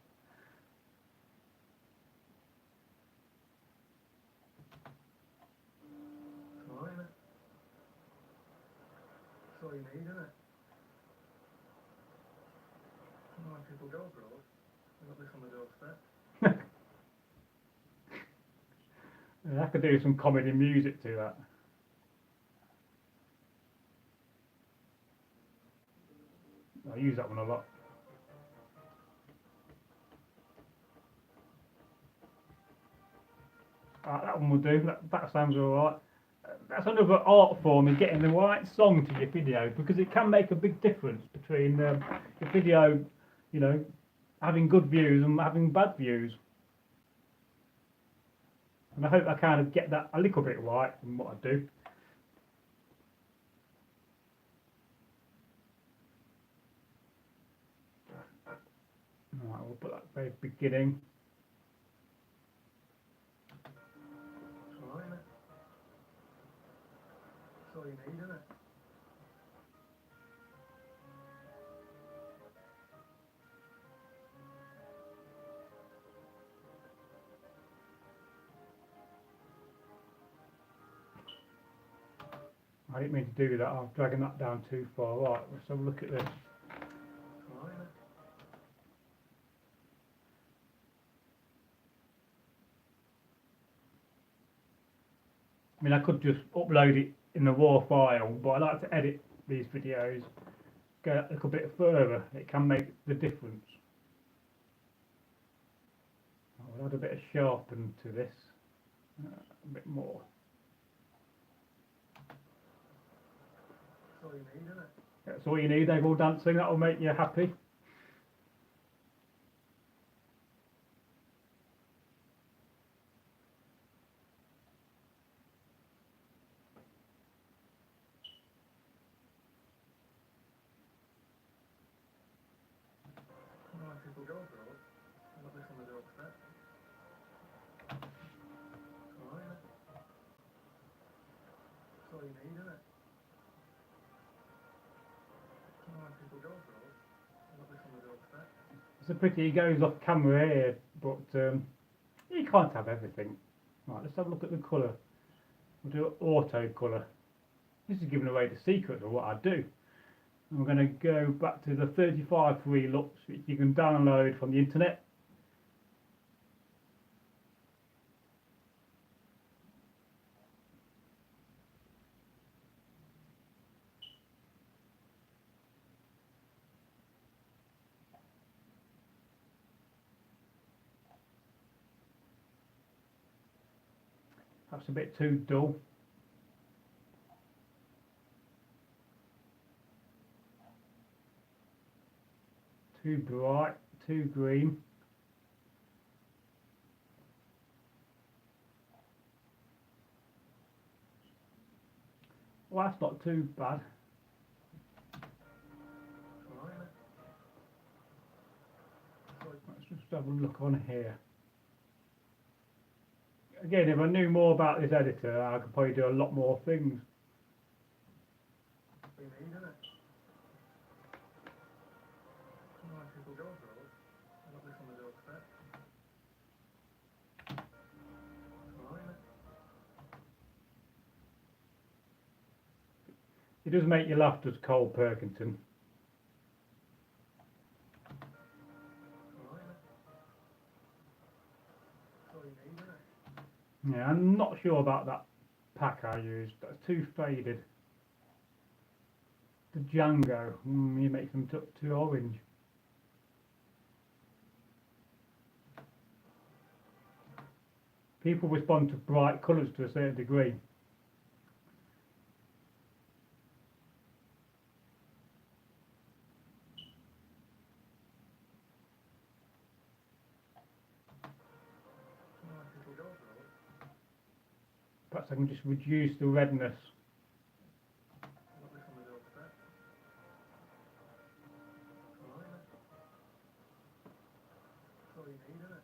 That's all you need, isn't it? I know when people go abroad, they've got this on the doorstep. I could do some comedy music to that. I use that one a lot. That one will do. That sounds alright. That's another art form in getting the right song to your video, because it can make a big difference between your video, you know, having good views and having bad views. And I hope I kind of get that a little bit right in what I do. Right, we'll put that very beginning. That's all right, isn't it? That's all you need, isn't it? I didn't mean to do that. I'm dragging that down too far. Right, let's have a look at this. That's all right, isn't it? I mean, I could just upload it in the raw file, but I like to edit these videos, go a little bit further. It can make the difference. I'll add a bit of sharpen to this, a bit more. That's all you need, isn't it? That's all you need, Eggle dancing, that'll make you happy. I know when people go abroad, they've got this on the doorstep. That's all right, isn't it? That's all you need, isn't it? I know when people go abroad, they've got this on the doorstep. It's a pity he goes off camera here, but you can't have everything. Right, let's have a look at the colour. We'll do auto colour. This is giving away the secret of what I do. And we're going to go back to the 35 free looks, which you can download from the internet. That's a bit too dull. Too bright, too green. Well, that's not too bad. That's all right, isn't it? That's all you Let's just have a look on here. again, if I knew more about this editor, I could probably do a lot more things. We need, isn't it? Come on, people go abroad. I got this on the doorstep. Right. It does make you laugh, does Cole Perkington. Right. That's all you need, isn't it? Yeah, I'm not sure about that pack I used. That's too faded. The Django, he makes them too orange. People respond to bright colours to a certain degree. Come on, people go abroad. Perhaps I can just reduce the redness. I got this on the doorstep. Right. That's all you need, isn't it?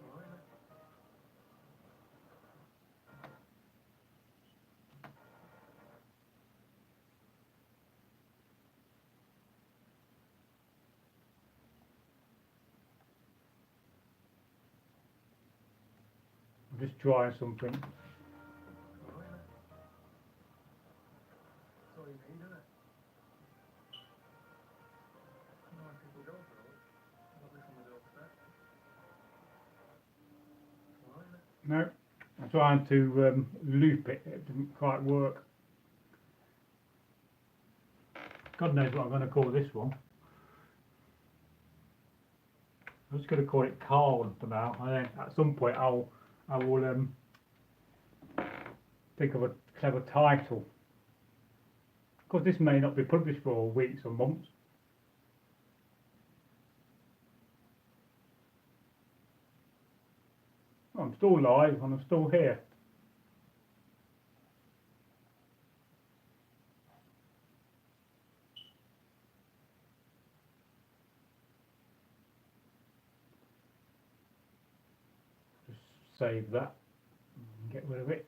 Right. I'm just trying something. Right. That's all you need, isn't it? Come on, people go abroad. I got this on the doorstep. Right. No, I'm trying to loop it. It didn't quite work. God knows what I'm going to call this one. I'm just going to call it Carl for now. And then at some point I will think of a clever title. Of course, this may not be published for weeks or months. Well, I'm still live and I'm still here. Just save that and get rid of it.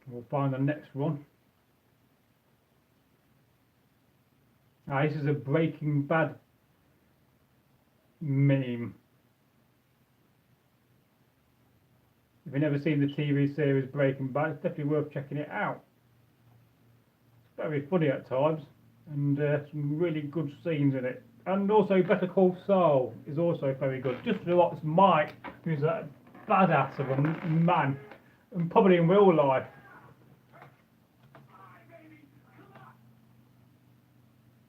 We'll find the next one. Ah, this is a Breaking Bad meme. If you've never seen the TV series Breaking Bad, it's definitely worth checking it out. It's very funny at times, and some really good scenes in it. And also Better Call Saul is also very good. Just to watch Mike, who's a badass of a man, and probably in real life.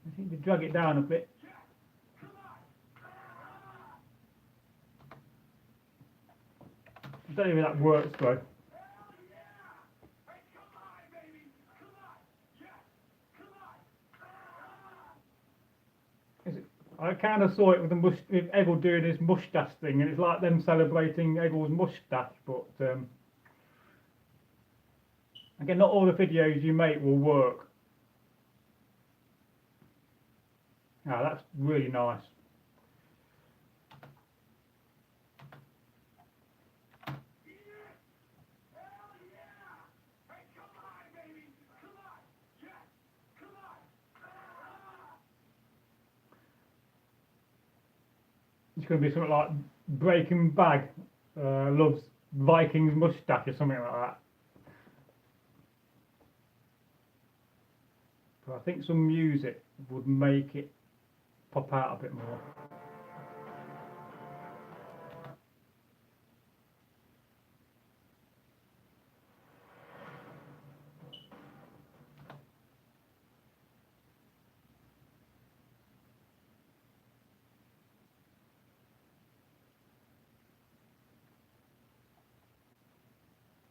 I think to drag it down a bit. I don't know if that works though. I kind of saw it with with Eggle doing his moustache thing, and it's like them celebrating Eggle's moustache. But again, not all the videos you make will work. Ah, that's really nice. It's going to be something like Breaking Bad loves Viking's moustache or something like that. But I think some music would make it pop out a bit more.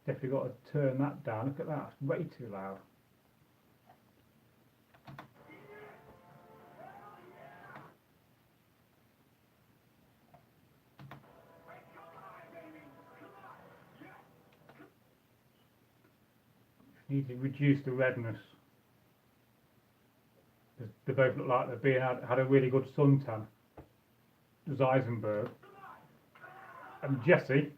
Definitely got to turn that down. Look at that, it's way too loud. Need to reduce the redness. They both look like they've had a really good suntan. Eisenberg and Jesse.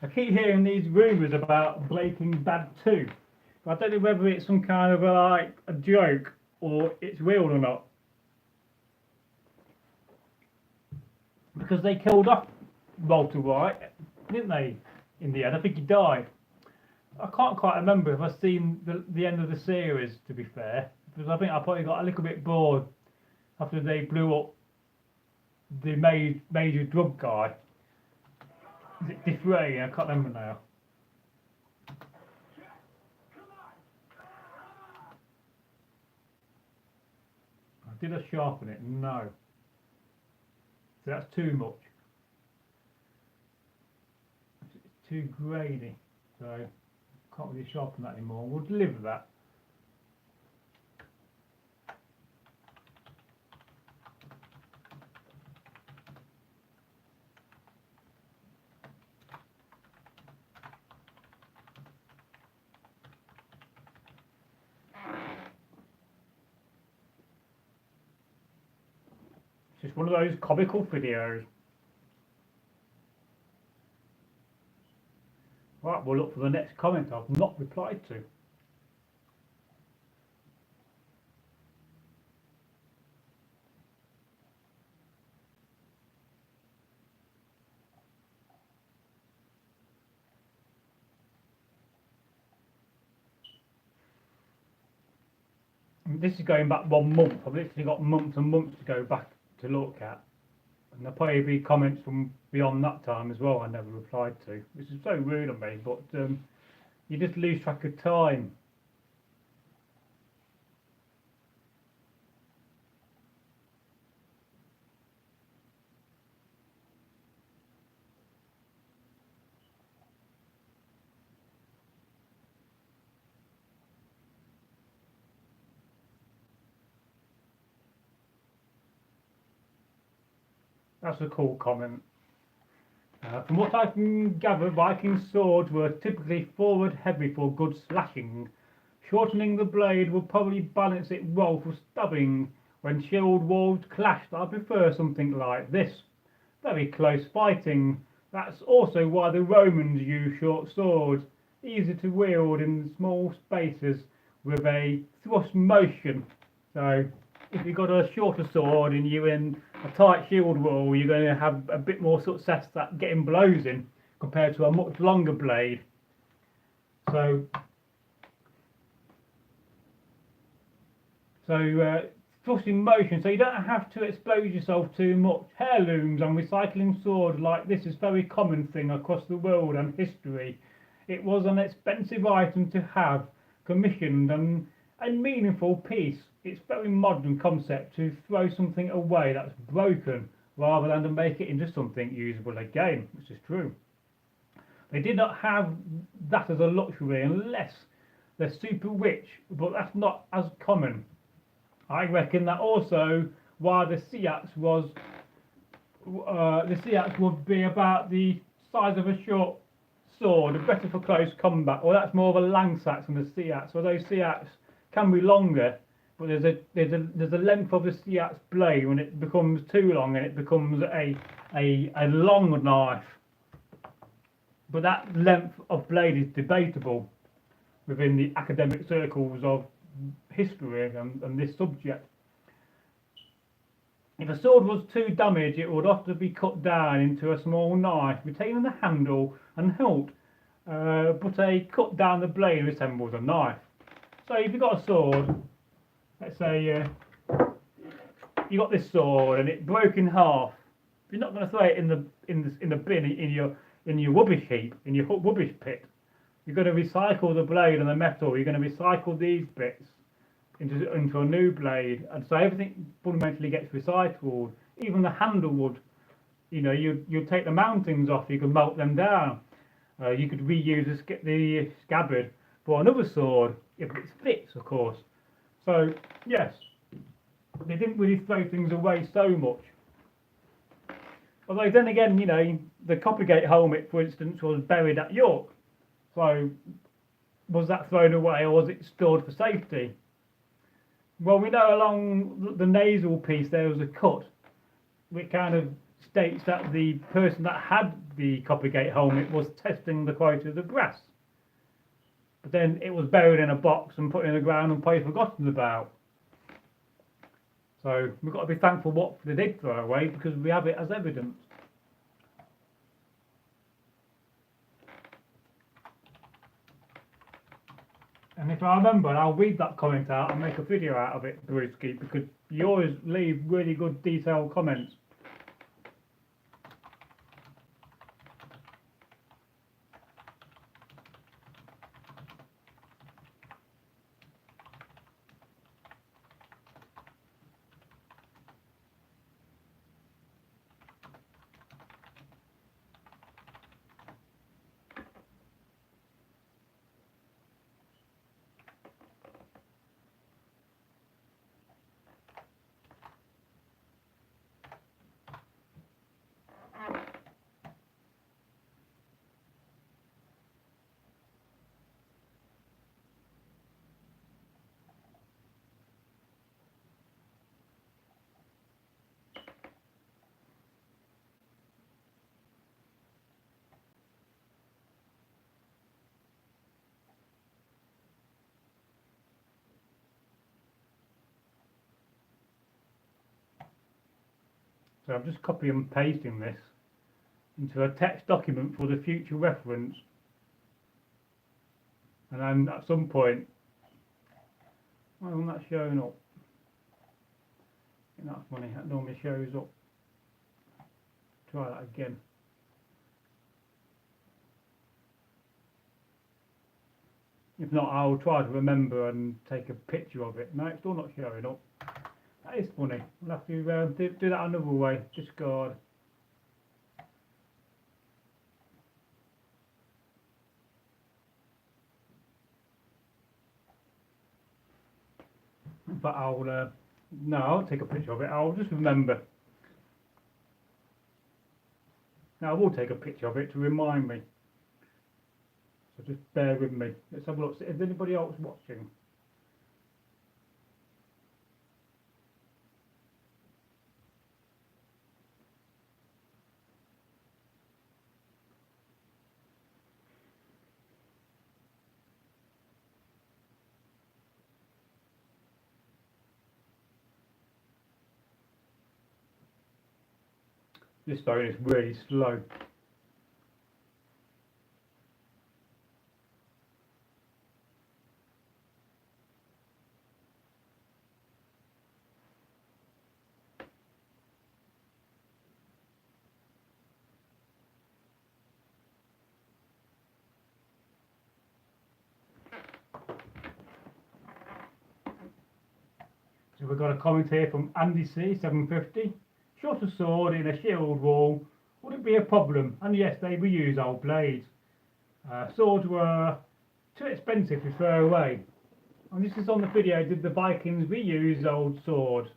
I keep hearing these rumours about Breaking Bad 2. But I don't know whether it's some kind of a joke or it's real or not. Because they killed off Walter White, didn't they, in the end? I think he died. I can't quite remember if I've seen the end of the series, to be fair. Because I think I probably got a little bit bored after they blew up the major drug guy. Is it Defray? I can't remember now. Did I sharpen it? No. So that's too much. It's too grainy. So I can't really sharpen that anymore. We'll deliver that. Just one of those comical videos. Right, we'll look for the next comment I've not replied to. And this is going back 1 month. I've literally got months and months to go back to look at, and there'll probably be comments from beyond that time as well I never replied to, which is so rude of me, but you just lose track of time. That's a cool comment. From what I can gather, Viking swords were typically forward heavy for good slashing. Shortening the blade would probably balance it well for stabbing. When shield walls clashed, I prefer something like this. Very close fighting. That's also why the Romans used short swords, easy to wield in small spaces with a thrust motion. So if you've got a shorter sword and you're in a tight shield wall, you're going to have a bit more success at getting blows in compared to a much longer blade. So thrust in motion, so you don't have to expose yourself too much. Heirlooms and recycling swords like this is a very common thing across the world and history. It was an expensive item to have, commissioned, and a meaningful piece. It's a very modern concept to throw something away that's broken rather than to make it into something usable again, which is true. They did not have that as a luxury unless they're super rich, but that's not as common. I reckon that also why the Seax would be about the size of a short sword, better for close combat. Well, that's more of a Anglo-Saxon than a Seax. Although Seax can be longer, but there's a length of the Seax blade when it becomes too long and it becomes a long knife. But that length of blade is debatable within the academic circles of history and this subject. If a sword was too damaged, it would often be cut down into a small knife, retaining the handle and hilt, but a cut down the blade resembles a knife. So if you've got a sword, let's say you got this sword and it broke in half, you're not going to throw it in the bin in your rubbish heap, in your rubbish pit. You're going to recycle the blade and the metal. You're going to recycle these bits into a new blade, and so everything fundamentally gets recycled. Even the handle would, you'd take the mountings off. You could melt them down. You could reuse the scabbard for another sword if it fits, of course. So yes, they didn't really throw things away so much. Although then again, you know, the Coppergate helmet, for instance, was buried at York. So was that thrown away or was it stored for safety? Well, we know along the nasal piece there was a cut, which kind of states that the person that had the Coppergate helmet was testing the quality of the brass. But then it was buried in a box and put in the ground and probably forgotten about. So we've got to be thankful what they did throw away because we have it as evidence. And if I remember, I'll read that comment out and make a video out of it, Bragi, because you always leave really good detailed comments. So I'm just copying and pasting this into a text document for the future reference. And then at some point, why isn't that showing up? I think that's funny, that normally shows up. Try that again. If not, I'll try to remember and take a picture of it. No, it's still not showing up. That is funny. We'll have to do that another way. Discard. But I'll no, I'll take a picture of it. I'll just remember. Now I will take a picture of it to remind me. So just bear with me. Let's have a look. Is anybody else watching? This phone is really slow. So we've got a comment here from Andy C 750. Short a sword in a shield wall, would it be a problem? And yes, they reuse old blades. Swords were too expensive to throw away. And this is on the video, did the Vikings reuse old swords?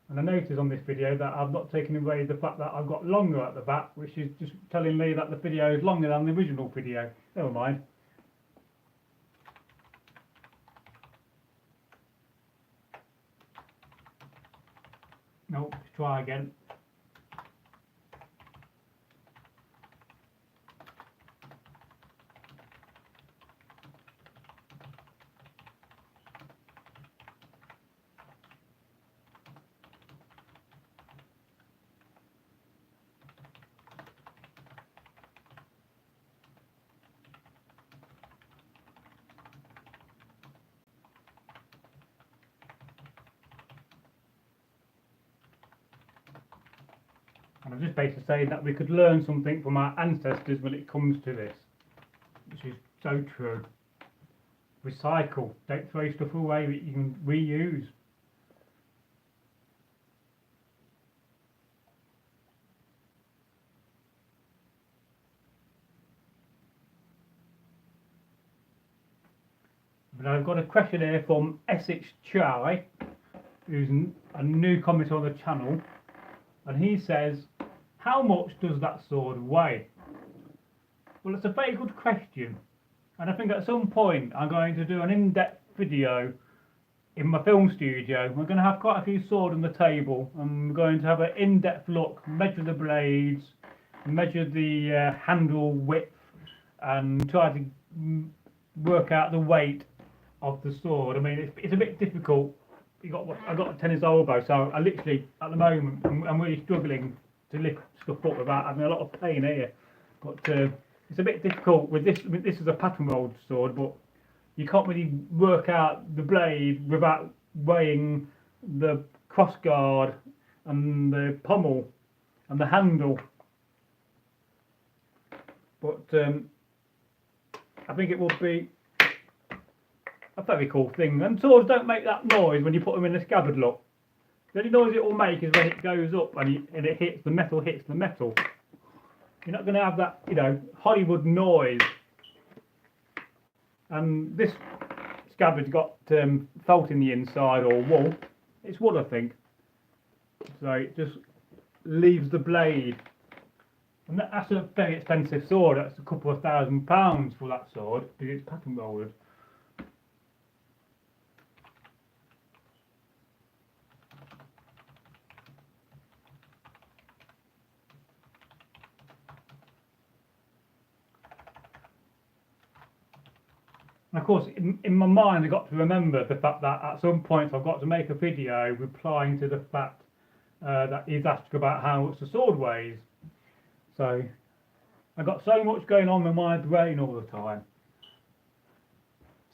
And I noticed on this video that I've not taken away the fact that I've got longer at the back, which is just telling me that the video is longer than the original video. Never mind. No, let's try again. And I'm just basically saying that we could learn something from our ancestors when it comes to this, which is so true. Recycle, don't throw stuff away that you can reuse. But I've got a question here from Essex who's a new commenter on the channel, and he says, how much does that sword weigh? Well, it's a very good question, and I think at some point I'm going to do an in-depth video in my film studio. We're going to have quite a few swords on the table, and we're going to have an in-depth look, measure the blades, measure the handle width, and try to work out the weight of the sword. I mean, it's a bit difficult. I got a tennis elbow, so I literally at the moment I'm really struggling to lift stuff up without having a lot of pain here. But it's a bit difficult with this. I mean, this is a pattern rolled sword, but you can't really work out the blade without weighing the crossguard and the pommel and the handle. But I think it will be a very cool thing. And swords don't make that noise when you put them in the scabbard, look. The only noise it will make is when it goes up and it hits the metal, You're not going to have that, you know, Hollywood noise. And this scabbard's got felt in the inside, or wool. It's wool, I think. So it just leaves the blade. And that's a very expensive sword. That's a couple of £1,000 for that sword, because it's pattern rolled. And of course, in my mind, I've got to remember the fact that at some point I've got to make a video replying to the fact that he's asked about how much the sword weighs. So I've got so much going on in my brain all the time.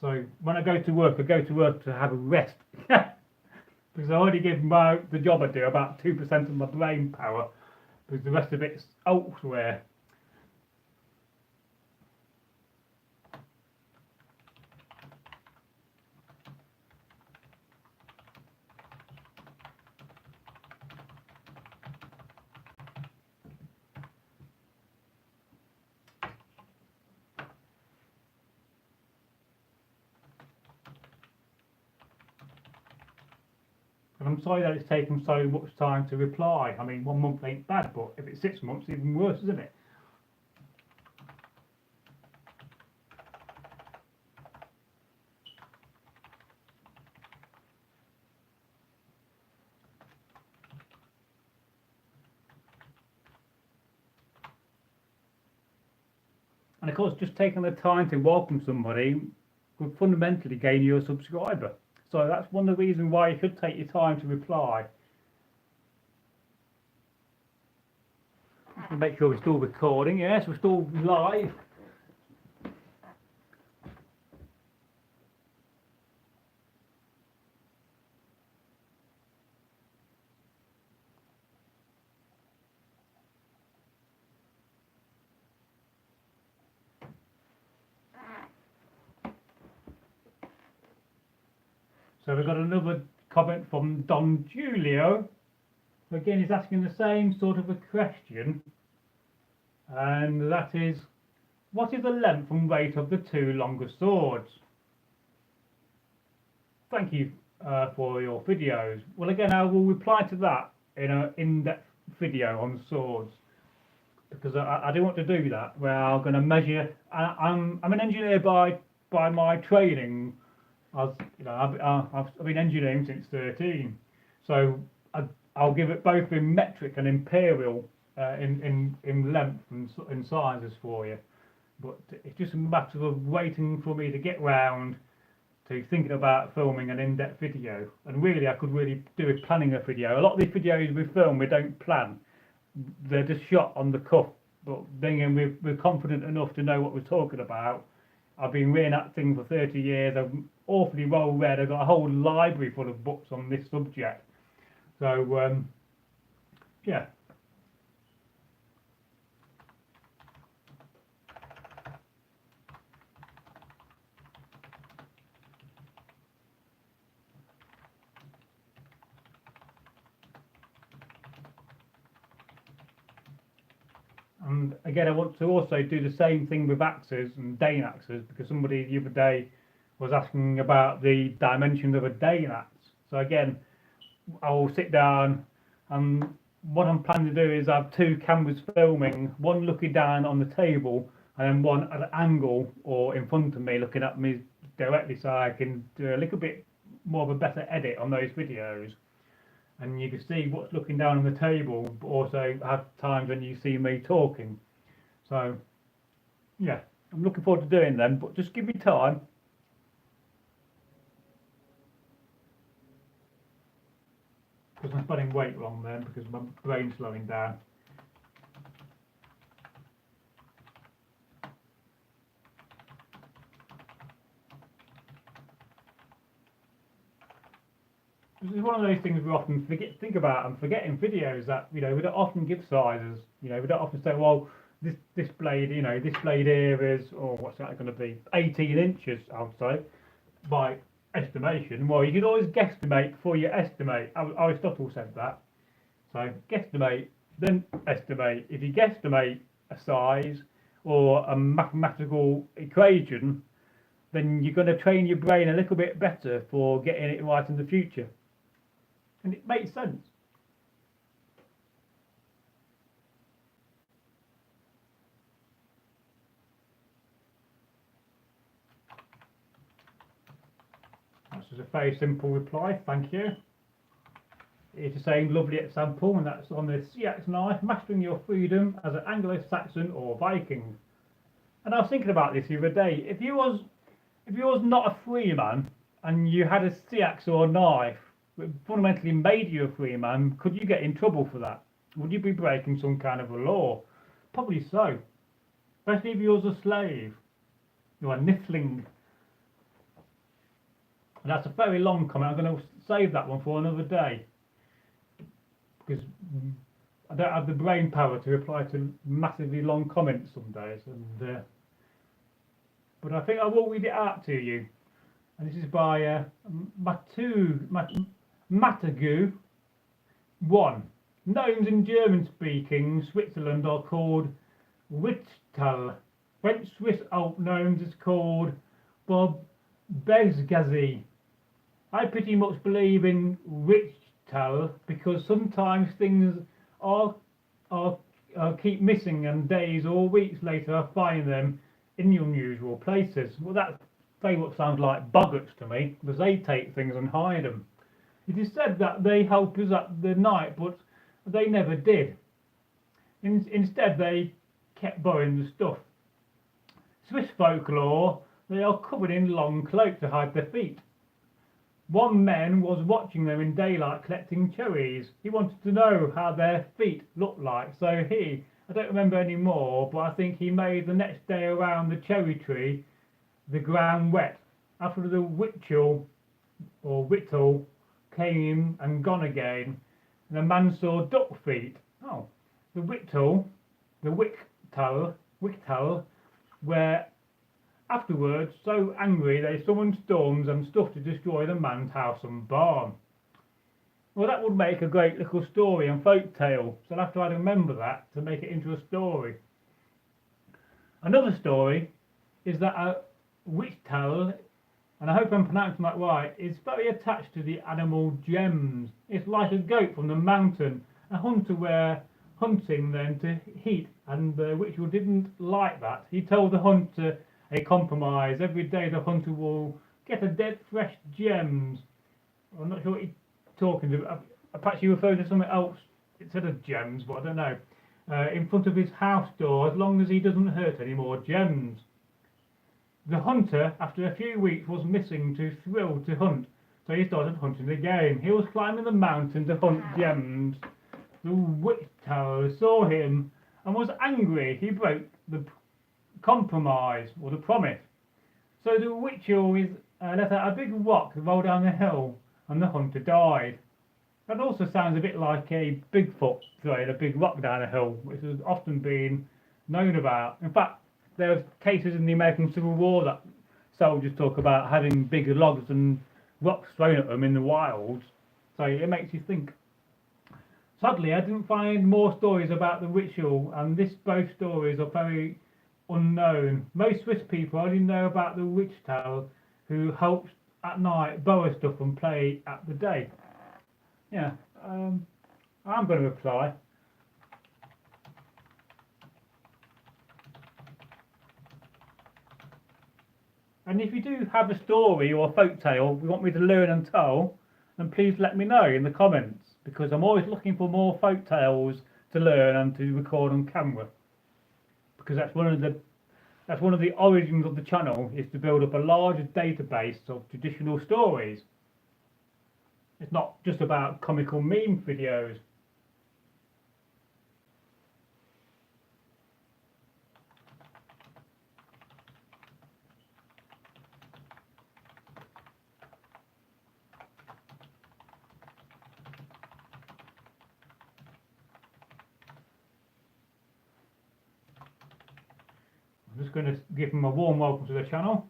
So when I go to work to have a rest. Because I already give the job I do about 2% of my brain power, because the rest of it's elsewhere. And I'm sorry that it's taken so much time to reply. I mean, 1 month ain't bad, but if it's 6 months, even worse, isn't it? And of course, just taking the time to welcome somebody would fundamentally gain you a subscriber. So that's one of the reasons why you should take your time to reply. Make sure we're still recording. Yes, we're still live. So we've got another comment from Don Julio. Again, he's asking the same sort of a question, and that is, what is the length and weight of the two longer swords? Thank you for your videos. Well, again, I will reply to that in an in-depth video on swords, because I do want to do that, where I'm going to measure. I'm an engineer by my training. I've been engineering since 13, so I'll give it both in metric and imperial in length and sizes for you. But it's just a matter of waiting for me to get round to thinking about filming an in-depth video. And really, I could really do with planning a video. A lot of these videos we film, we don't plan; they're just shot on the cuff. But then again, we're confident enough to know what we're talking about. I've been reenacting for 30 years. I'm awfully well read. I've got a whole library full of books on this subject. So, yeah. And again, I want to also do the same thing with axes and Dane axes, because somebody the other day was asking about the dimensions of a Dane axe. So again, I will sit down and what I'm planning to do is have two cameras filming, one looking down on the table and then one at an angle or in front of me looking at me directly, so I can do a little bit more of a better edit on those videos. And you can see what's looking down on the table, but also have times when you see me talking. So yeah, I'm looking forward to doing them, but just give me time. Because I'm spelling weight wrong then, because my brain's slowing down. This is one of those things we often think about and forget in videos, that we don't often give sizes. We don't often say, well, this blade, this blade here is, or what's that going to be, 18 inches, I would say, by estimation. Well, you can always guesstimate before you estimate. Aristotle said that. So guesstimate, then estimate. If you guesstimate a size or a mathematical equation, then you're going to train your brain a little bit better for getting it right in the future. And it makes sense. That's just a very simple reply, thank you. It's a saying, lovely example, and that's on the CX knife, mastering your freedom as an Anglo-Saxon or Viking. And I was thinking about this the other day. If you was not a free man and you had a CX or a knife that fundamentally made you a free man, could you get in trouble for that? Would you be breaking some kind of a law? Probably so. Especially if you was a slave. You're a niffling. And that's a very long comment. I'm going to save that one for another day, because I don't have the brain power to reply to massively long comments some days. And but I think I will read it out to you. And this is by Matagu 1. Gnomes in German-speaking Switzerland are called Wichtal. French Swiss Alp gnomes is called Bezgazi. I pretty much believe in Wichtal because sometimes things are keep missing, and days or weeks later I find them in unusual places. Well, that very much sounds like boggarts to me, because they take things and hide them. It is said that they help us at the night, but they never did. Instead, they kept borrowing the stuff. Swiss folklore, they are covered in long cloaks to hide their feet. One man was watching them in daylight collecting cherries. He wanted to know how their feet looked like, so I don't remember anymore, but I think he made the next day around the cherry tree the ground wet. After the Whittle came and gone again, and the man saw duck feet. Oh, the Whittle were afterwards so angry they summoned storms and stuff to destroy the man's house and barn. Well, that would make a great little story and folk tale, so I'll have to remember that to make it into a story. Another story is that a Wichtal, and I hope I'm pronouncing that right, is very attached to the animal gems. It's like a goat from the mountain. A hunter were hunting then to eat, and the Wichtal didn't like that. He told the hunter a compromise. Every day the hunter will get a dead fresh gems. I'm not sure what he's talking to. Perhaps you referred to something else instead of gems, but I don't know. In front of his house door, as long as he doesn't hurt any more gems. The hunter, after a few weeks, was missing too thrilled to hunt, so he started hunting again. He was climbing the mountain to hunt gems. The Wichtal saw him and was angry. He broke the compromise, or the promise. So the Wichtal let out a big rock roll down the hill, and the hunter died. That also sounds a bit like a Bigfoot throwing a big rock down a hill, which has often been known about. In fact, there are cases in the American Civil War that soldiers talk about having big logs and rocks thrown at them in the wilds. So it makes you think. Sadly, I didn't find more stories about the Wichtal, and both stories are very unknown. Most Swiss people only know about the Wichtal, who helps at night borrow stuff and play at the day. Yeah, I'm going to reply. And if you do have a story or a folk tale you want me to learn and tell, then please let me know in the comments, because I'm always looking for more folk tales to learn and to record on camera. Because that's one of the origins of the channel, is to build up a larger database of traditional stories. It's not just about comical meme videos. I'm just going to give them a warm welcome to the channel.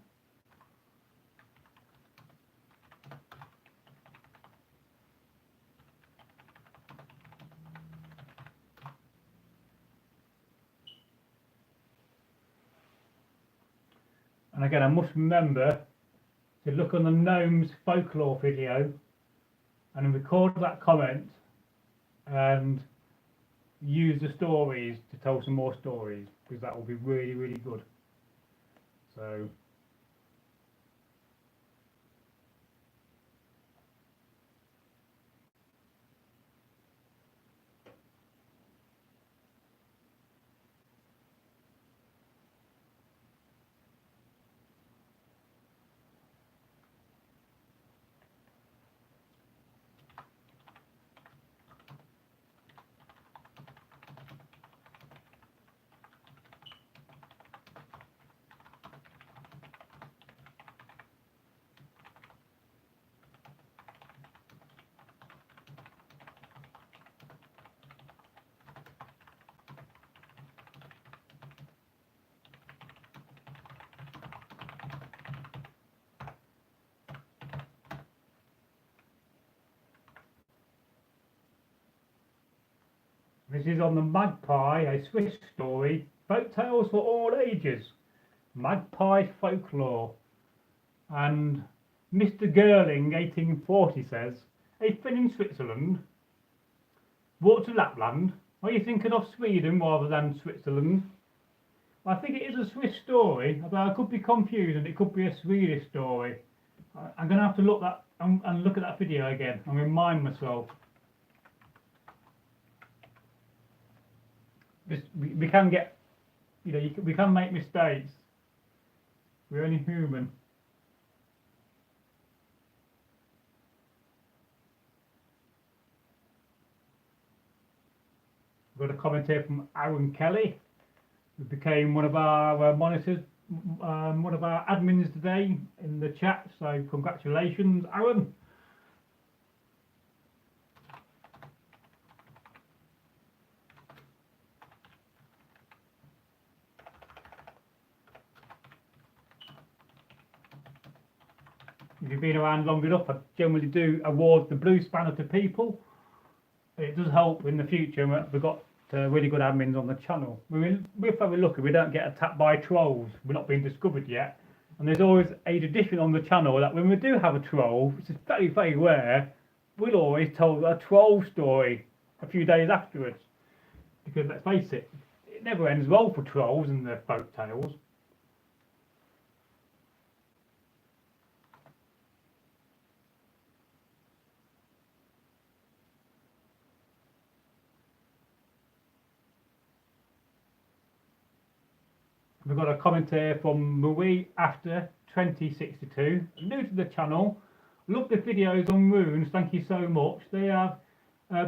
And again, I must remember to look on the Gnomes folklore video and record that comment and use the stories to tell some more stories, because that will be really, really good. So this is on the Magpie, a Swiss story, folk tales for all ages, Magpie folklore. And Mr. Girling 1840 says, a Finn in Switzerland brought to Lapland. Are you thinking of Sweden rather than Switzerland? I think it is a Swiss story, but I could be confused and it could be a Swedish story. I'm going to have to look that and look at that video again and remind myself. We can get, we can make mistakes. We're only human. We've got a comment here from Aaron Kelly, who became one of our monitors, one of our admins today in the chat. So congratulations, Aaron. If you've been around long enough, I generally do award the blue spanner to people. It does help in the future. We've got really good admins on the channel. We're very lucky we don't get attacked by trolls. We're not being discovered yet. And there's always a tradition on the channel that when we do have a troll, which is very, very rare, we'll always tell a troll story a few days afterwards. Because let's face it, it never ends well for trolls and their folk tales. We've got a comment here from Marie After 2062, new to the channel. Love the videos on runes, thank you so much. They have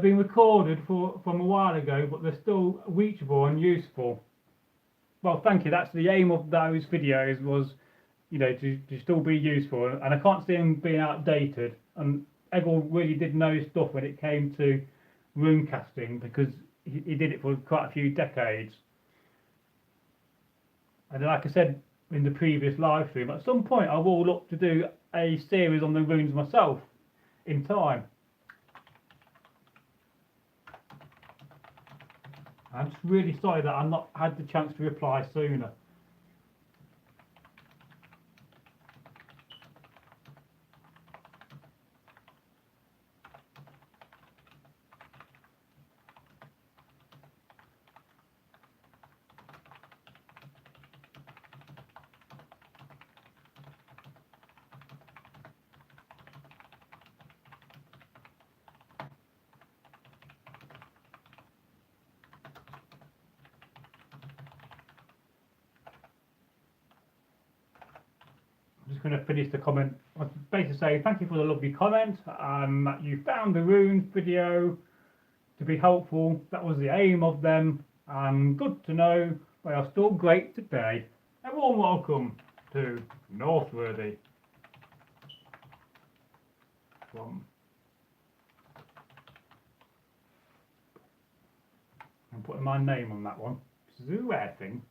been recorded from a while ago, but they're still reachable and useful. Well, thank you. That's the aim of those videos, was, to still be useful. And I can't see them being outdated. And Eggle really did know stuff when it came to rune casting, because he did it for quite a few decades. And like I said in the previous live stream, at some point I will look to do a series on the runes myself in time. I'm just really sorry that I've not had the chance to reply sooner. just going to finish the comment. I was basically saying thank you for the lovely comment and that you found the runes video to be helpful. That was the aim of them, and good to know they are still great today. Everyone, welcome to Northworthy. I'm putting my name on that one. This is a rare thing.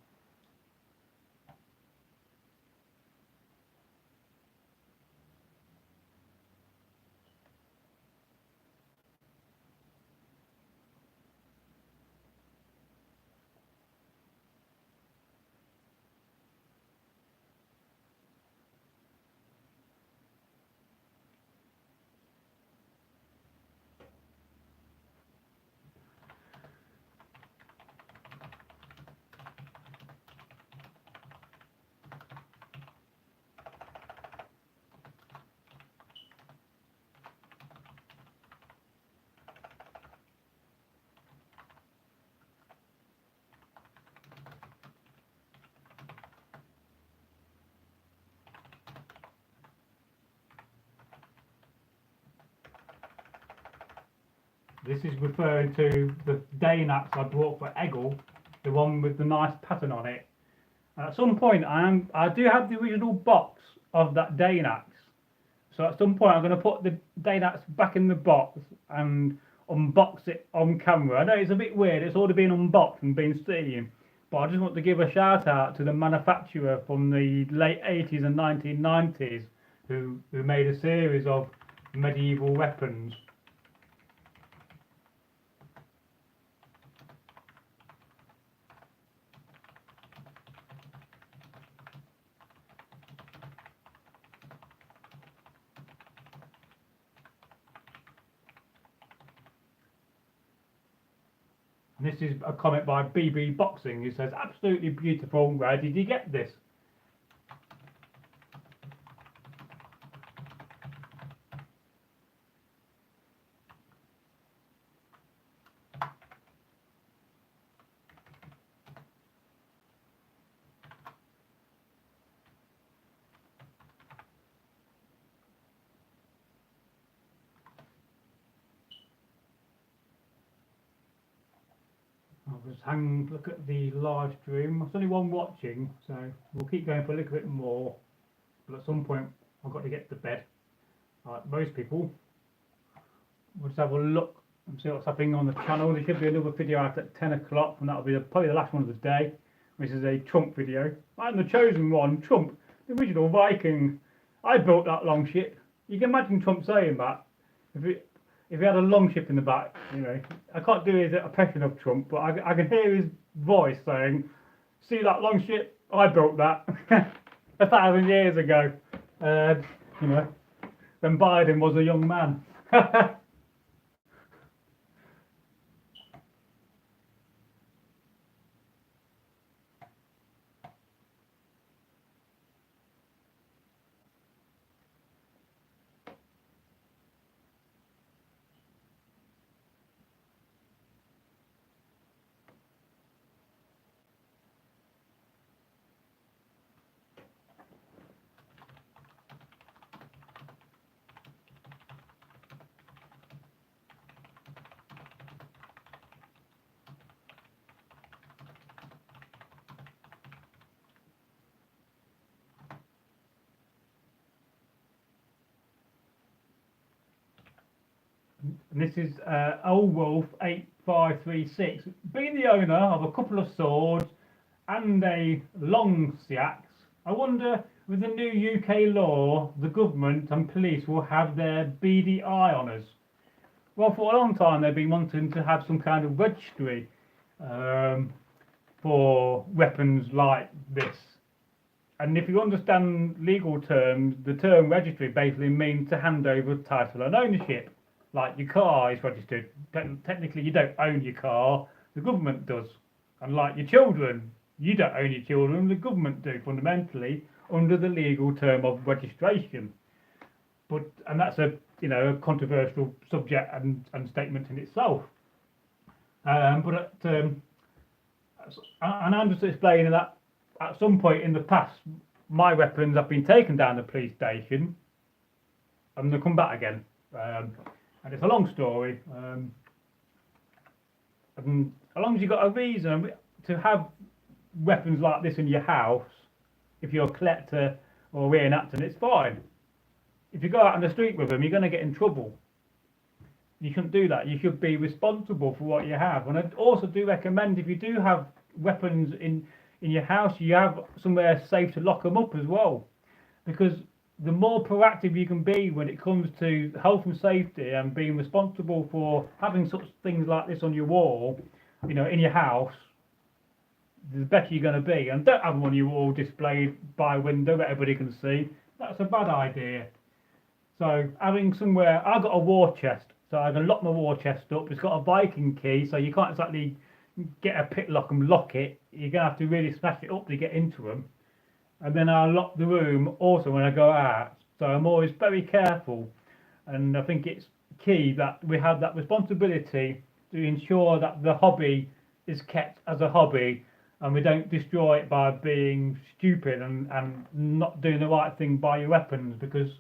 This is referring to the Dane axe I bought for Eggle, the one with the nice pattern on it. And at some point, I do have the original box of that Dane axe. So at some point, I'm going to put the Dane axe back in the box and unbox it on camera. I know it's a bit weird; it's already been unboxed and been seen. But I just want to give a shout out to the manufacturer from the late 80s and 1990s who made a series of medieval weapons. And this is a comment by BB Boxing who says, absolutely beautiful, where did you get this? I'll just look at the live stream. There's only one watching, so we'll keep going for a little bit more. But at some point, I've got to get to bed. Like most people, we'll just have a look and see what's happening on the channel. There should be another video out at 10 o'clock, and that'll be probably the last one of the day, which is a Trump video. And the chosen one, Trump, the original Viking. I built that long ship. You can imagine Trump saying that. If he had a long ship in the back, you know, I can't do his impression of Trump, but I can hear his voice saying, see that long ship? I built that 1,000 years ago. You know, when Biden was a young man. And this is Old Wolf 8536. Being the owner of a couple of swords and a long axe, I wonder, with the new UK law, the government and police will have their beady eye on us. Well, for a long time they've been wanting to have some kind of registry for weapons like this. And if you understand legal terms, the term registry basically means to hand over title and ownership. Like your car is registered. Technically you don't own your car, the government does. And like your children, you don't own your children, the government do, fundamentally, under the legal term of registration. And that's a a controversial subject and statement in itself. And I'm just explaining that at some point in the past, my weapons have been taken down to the police station and they come back again. And it's a long story. And as long as you've got a reason to have weapons like this in your house, if you're a collector or re-enacting, it's fine. If you go out on the street with them, you're going to get in trouble. You shouldn't do that. You should be responsible for what you have. And I also do recommend, if you do have weapons in your house, you have somewhere safe to lock them up as well. Because the more proactive you can be when it comes to health and safety and being responsible for having such things like this on your wall, in your house, the better you're going to be. And don't have them on your wall displayed by window that everybody can see. That's a bad idea. So having somewhere, I've got a war chest, so I can lock my war chest up. It's got a Viking key, so you can't exactly get a picklock and lock it. You're going to have to really smash it up to get into them. And then I'll lock the room also when I go out. So I'm always very careful. And I think it's key that we have that responsibility to ensure that the hobby is kept as a hobby and we don't destroy it by being stupid and not doing the right thing by your weapons, because,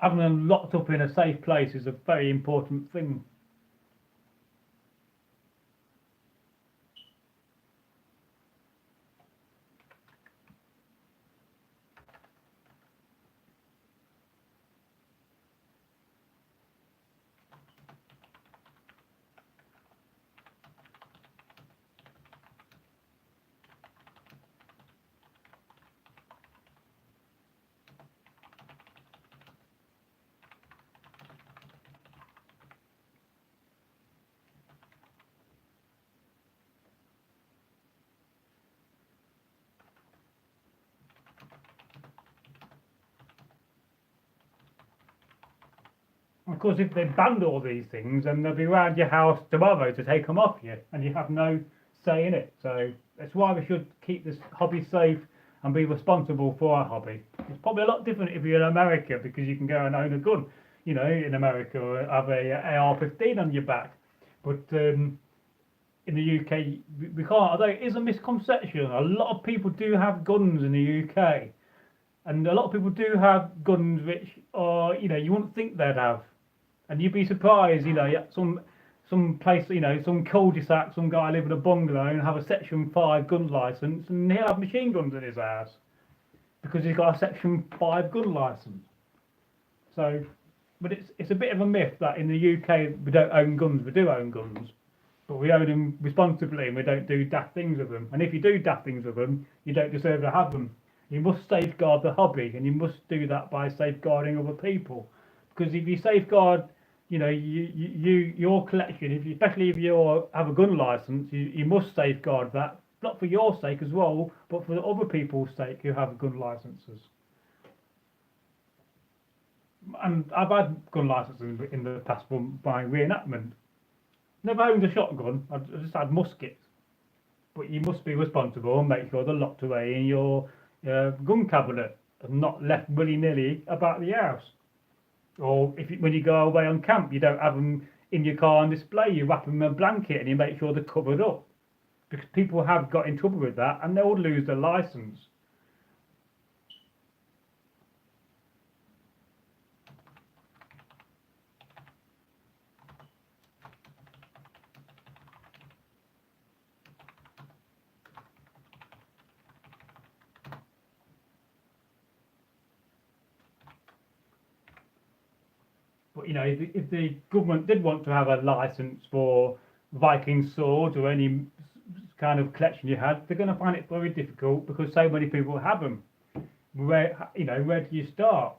having them locked up in a safe place is a very important thing. Of course, if they banned all these things, then they'll be around your house tomorrow to take them off you, and you have no say in it. So that's why we should keep this hobby safe and be responsible for our hobby. It's probably a lot different if you're in America, because you can go and own a gun, in America, or have a AR-15 on your back. But in the UK, we can't. Although it is a misconception, a lot of people do have guns in the UK, and a lot of people do have guns which are, you wouldn't think they'd have. And you'd be surprised, some place, some cul-de-sac, some guy live in a bungalow and have a Section 5 gun licence, and he'll have machine guns in his house because he's got a Section 5 gun licence. So, but it's a bit of a myth that in the UK we don't own guns. We do own guns, but we own them responsibly and we don't do daft things with them. And if you do daft things with them, you don't deserve to have them. You must safeguard the hobby, and you must do that by safeguarding other people. Because if you safeguard, your collection, especially if you have a gun license, you must safeguard that, not for your sake as well, but for the other people's sake who have gun licenses. And I've had gun licenses in the past by re-enactment. Never owned a shotgun. I just had muskets. But you must be responsible and make sure they're locked away in your gun cabinet and not left willy-nilly about the house. Or when you go away on camp, you don't have them in your car on display. You wrap them in a blanket and you make sure they're covered up, because people have got in trouble with that and they'll lose their license. But if the government did want to have a license for Viking swords or any kind of collection you had, they're going to find it very difficult because so many people have them. Where do you start?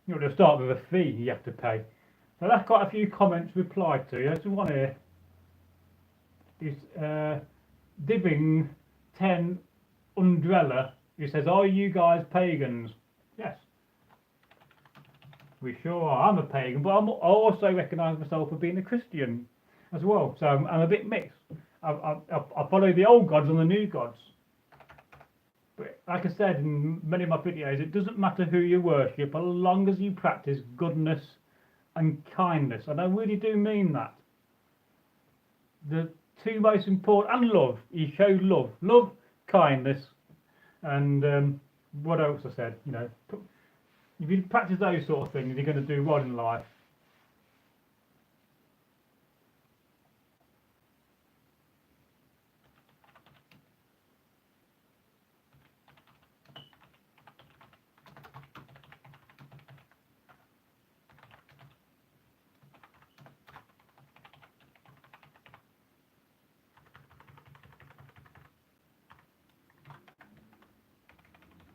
They'll start with a fee you have to pay. So that's quite a few comments replied to. There's one here. Is Diving 10 Undrella. He says, "Are you guys pagans?" Yes. We sure are. I'm a pagan, but I also recognise myself as being a Christian as well. So I'm a bit mixed. I follow the old gods and the new gods. But like I said in many of my videos, it doesn't matter who you worship, as long as you practice goodness and kindness. And I really do mean that. two most important, and love. You show love, kindness, and what else I said. You know, if you practice those sort of things, you're going to do well in life.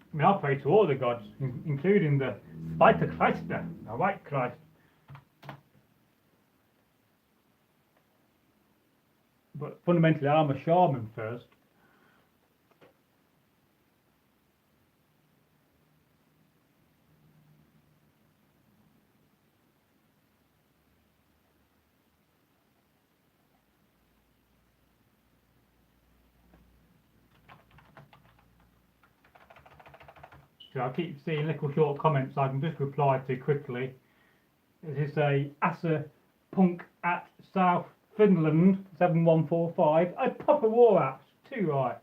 I mean, I pray to all the gods, including the Spider Christ, the White Christ. But fundamentally, I'm a shaman first. So I keep seeing little short comments I can just reply to quickly. This is a Asa Punk at South Finland 7145. A proper war axe, too right.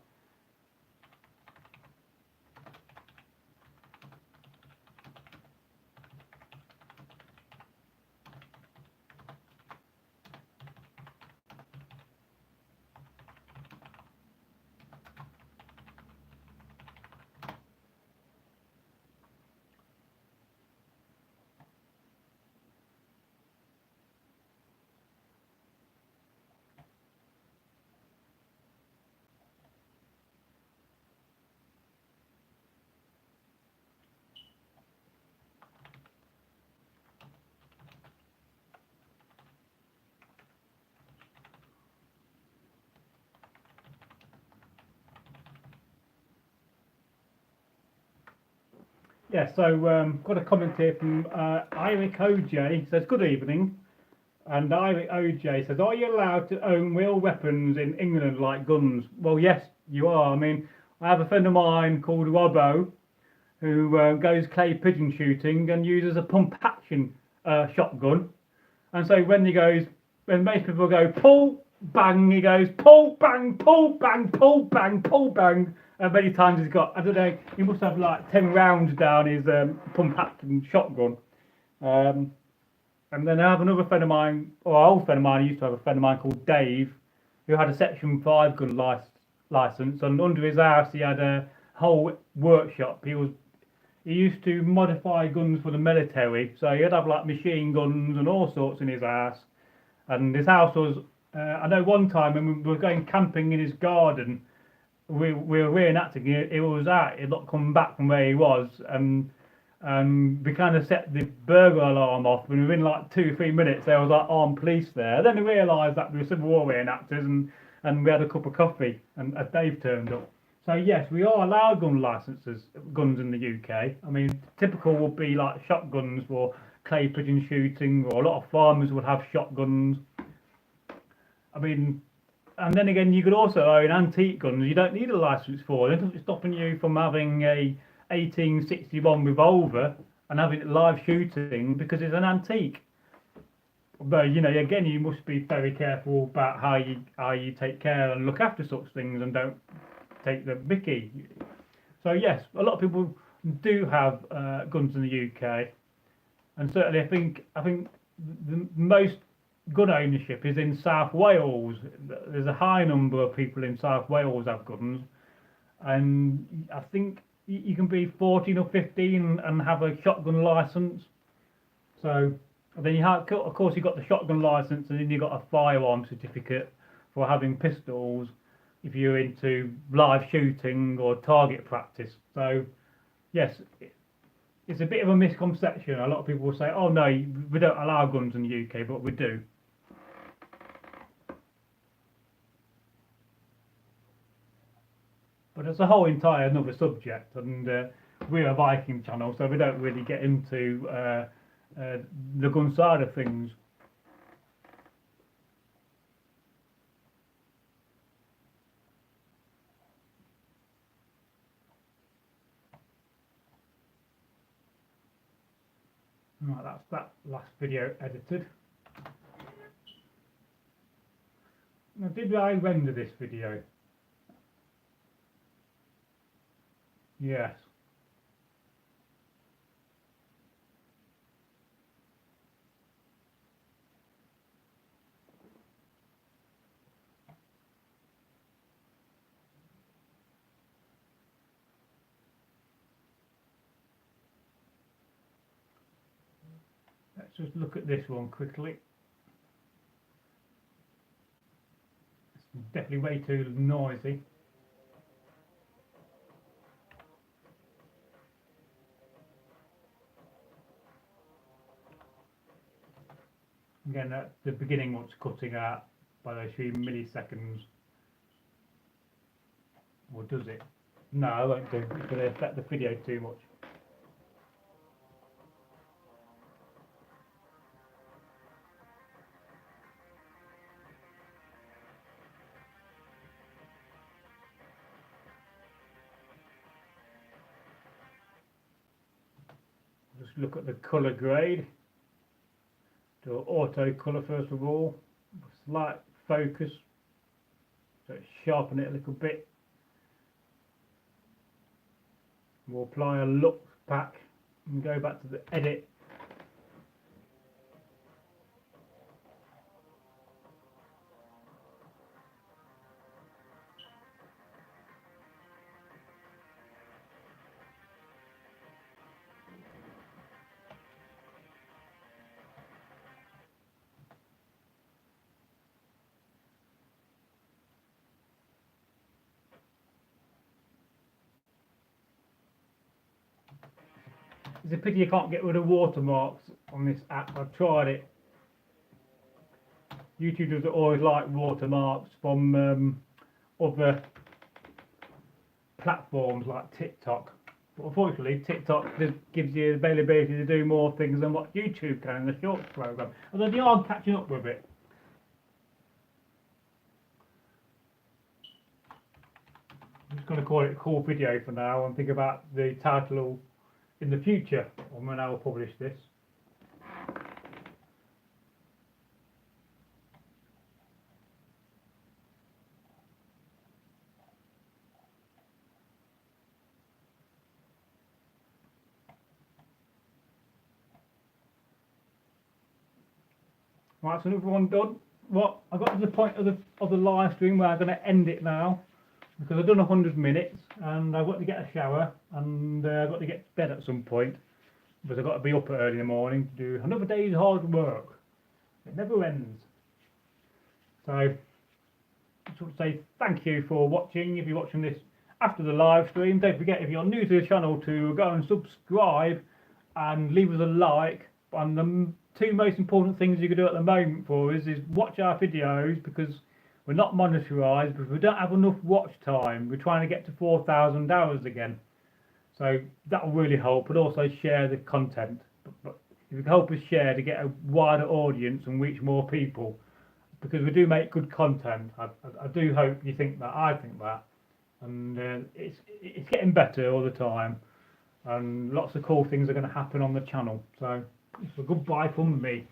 Yeah, so got a comment here from Eric OJ. Says, good evening. And Eric OJ says, are you allowed to own real weapons in England like guns? Well, yes, you are. I mean, I have a friend of mine called Robbo who goes clay pigeon shooting and uses a pump action shotgun. And so when most people go pull, bang, he goes pull, bang, pull, bang, pull, bang, pull, bang. And many times he's got, I don't know, he must have like 10 rounds down his pump action shotgun. And then I have another friend of mine, or an old friend of mine, I used to have a friend of mine called Dave, who had a Section 5 gun license, and under his house he had a whole workshop. He used to modify guns for the military, so he'd have like machine guns and all sorts in his house. And his house was, I know one time when we were going camping in his garden, we were reenacting it. It was out, he'd not come back from where he was, and we kind of set the burglar alarm off, and within like 2 or 3 minutes there was like armed police there. Then we realised that we were Civil War reenactors, and we had a cup of coffee, and Dave turned up. So yes, we are allowed guns in the UK. I mean, typical would be like shotguns for clay pigeon shooting, or a lot of farmers would have shotguns. I mean, and then again, you could also own antique guns you don't need a license for. It doesn't stopping you from having a 1861 revolver and having it live shooting because it's an antique. But you know, again, you must be very careful about how you take care and look after such things and don't take the mickey. So yes, a lot of people do have guns in the UK, and certainly I think the most gun ownership is in South Wales. There's a high number of people in South Wales have guns, and I think you can be 14 or 15 and have a shotgun license. So then you have, of course, you've got the shotgun license, and then you've got a firearm certificate for having pistols if you're into live shooting or target practice. So yes, it's a bit of a misconception. A lot of people will say, oh no, we don't allow guns in the UK, but we do. But it's a whole entire another subject, and we're a Viking channel, so we don't really get into the gun side of things. Right, that's that last video edited. Now, did I render this video? Yes. Let's just look at this one quickly. It's definitely way too noisy. Again, at the beginning what's cutting out by those few milliseconds. Or does it? No, I won't do. It's going to affect the video too much. Just look at the colour grade. Do auto colour first of all. Slight focus. So sharpen it a little bit. We'll apply a look pack and go back to the edit. It's a pity you can't get rid of watermarks on this app. I've tried it. YouTube doesn't always like watermarks from other platforms like TikTok. But unfortunately, TikTok gives you the availability to do more things than what YouTube can in the Shorts program. Although they are catching up with it. I'm just going to call it a cool video for now and think about the title in the future when I will publish this. Right, so another one done. Well, I got to the point of the live stream where I'm going to end it now because I've done 100 minutes and I've got to get a shower and I've got to get to bed at some point because I've got to be up early in the morning to do another day's hard work. It never ends. So I just want to say thank you for watching. If you're watching this after the live stream, don't forget if you're new to the channel to go and subscribe and leave us a like. And the two most important things you can do at the moment for us is watch our videos because we're not monetarised, because we don't have enough watch time. We're trying to get to 4,000 hours again. So that will really help, but also share the content. But if you can help us share to get a wider audience and reach more people, because we do make good content. I do hope you think that. I think that. And it's getting better all the time. And lots of cool things are going to happen on the channel. So it's a goodbye from me.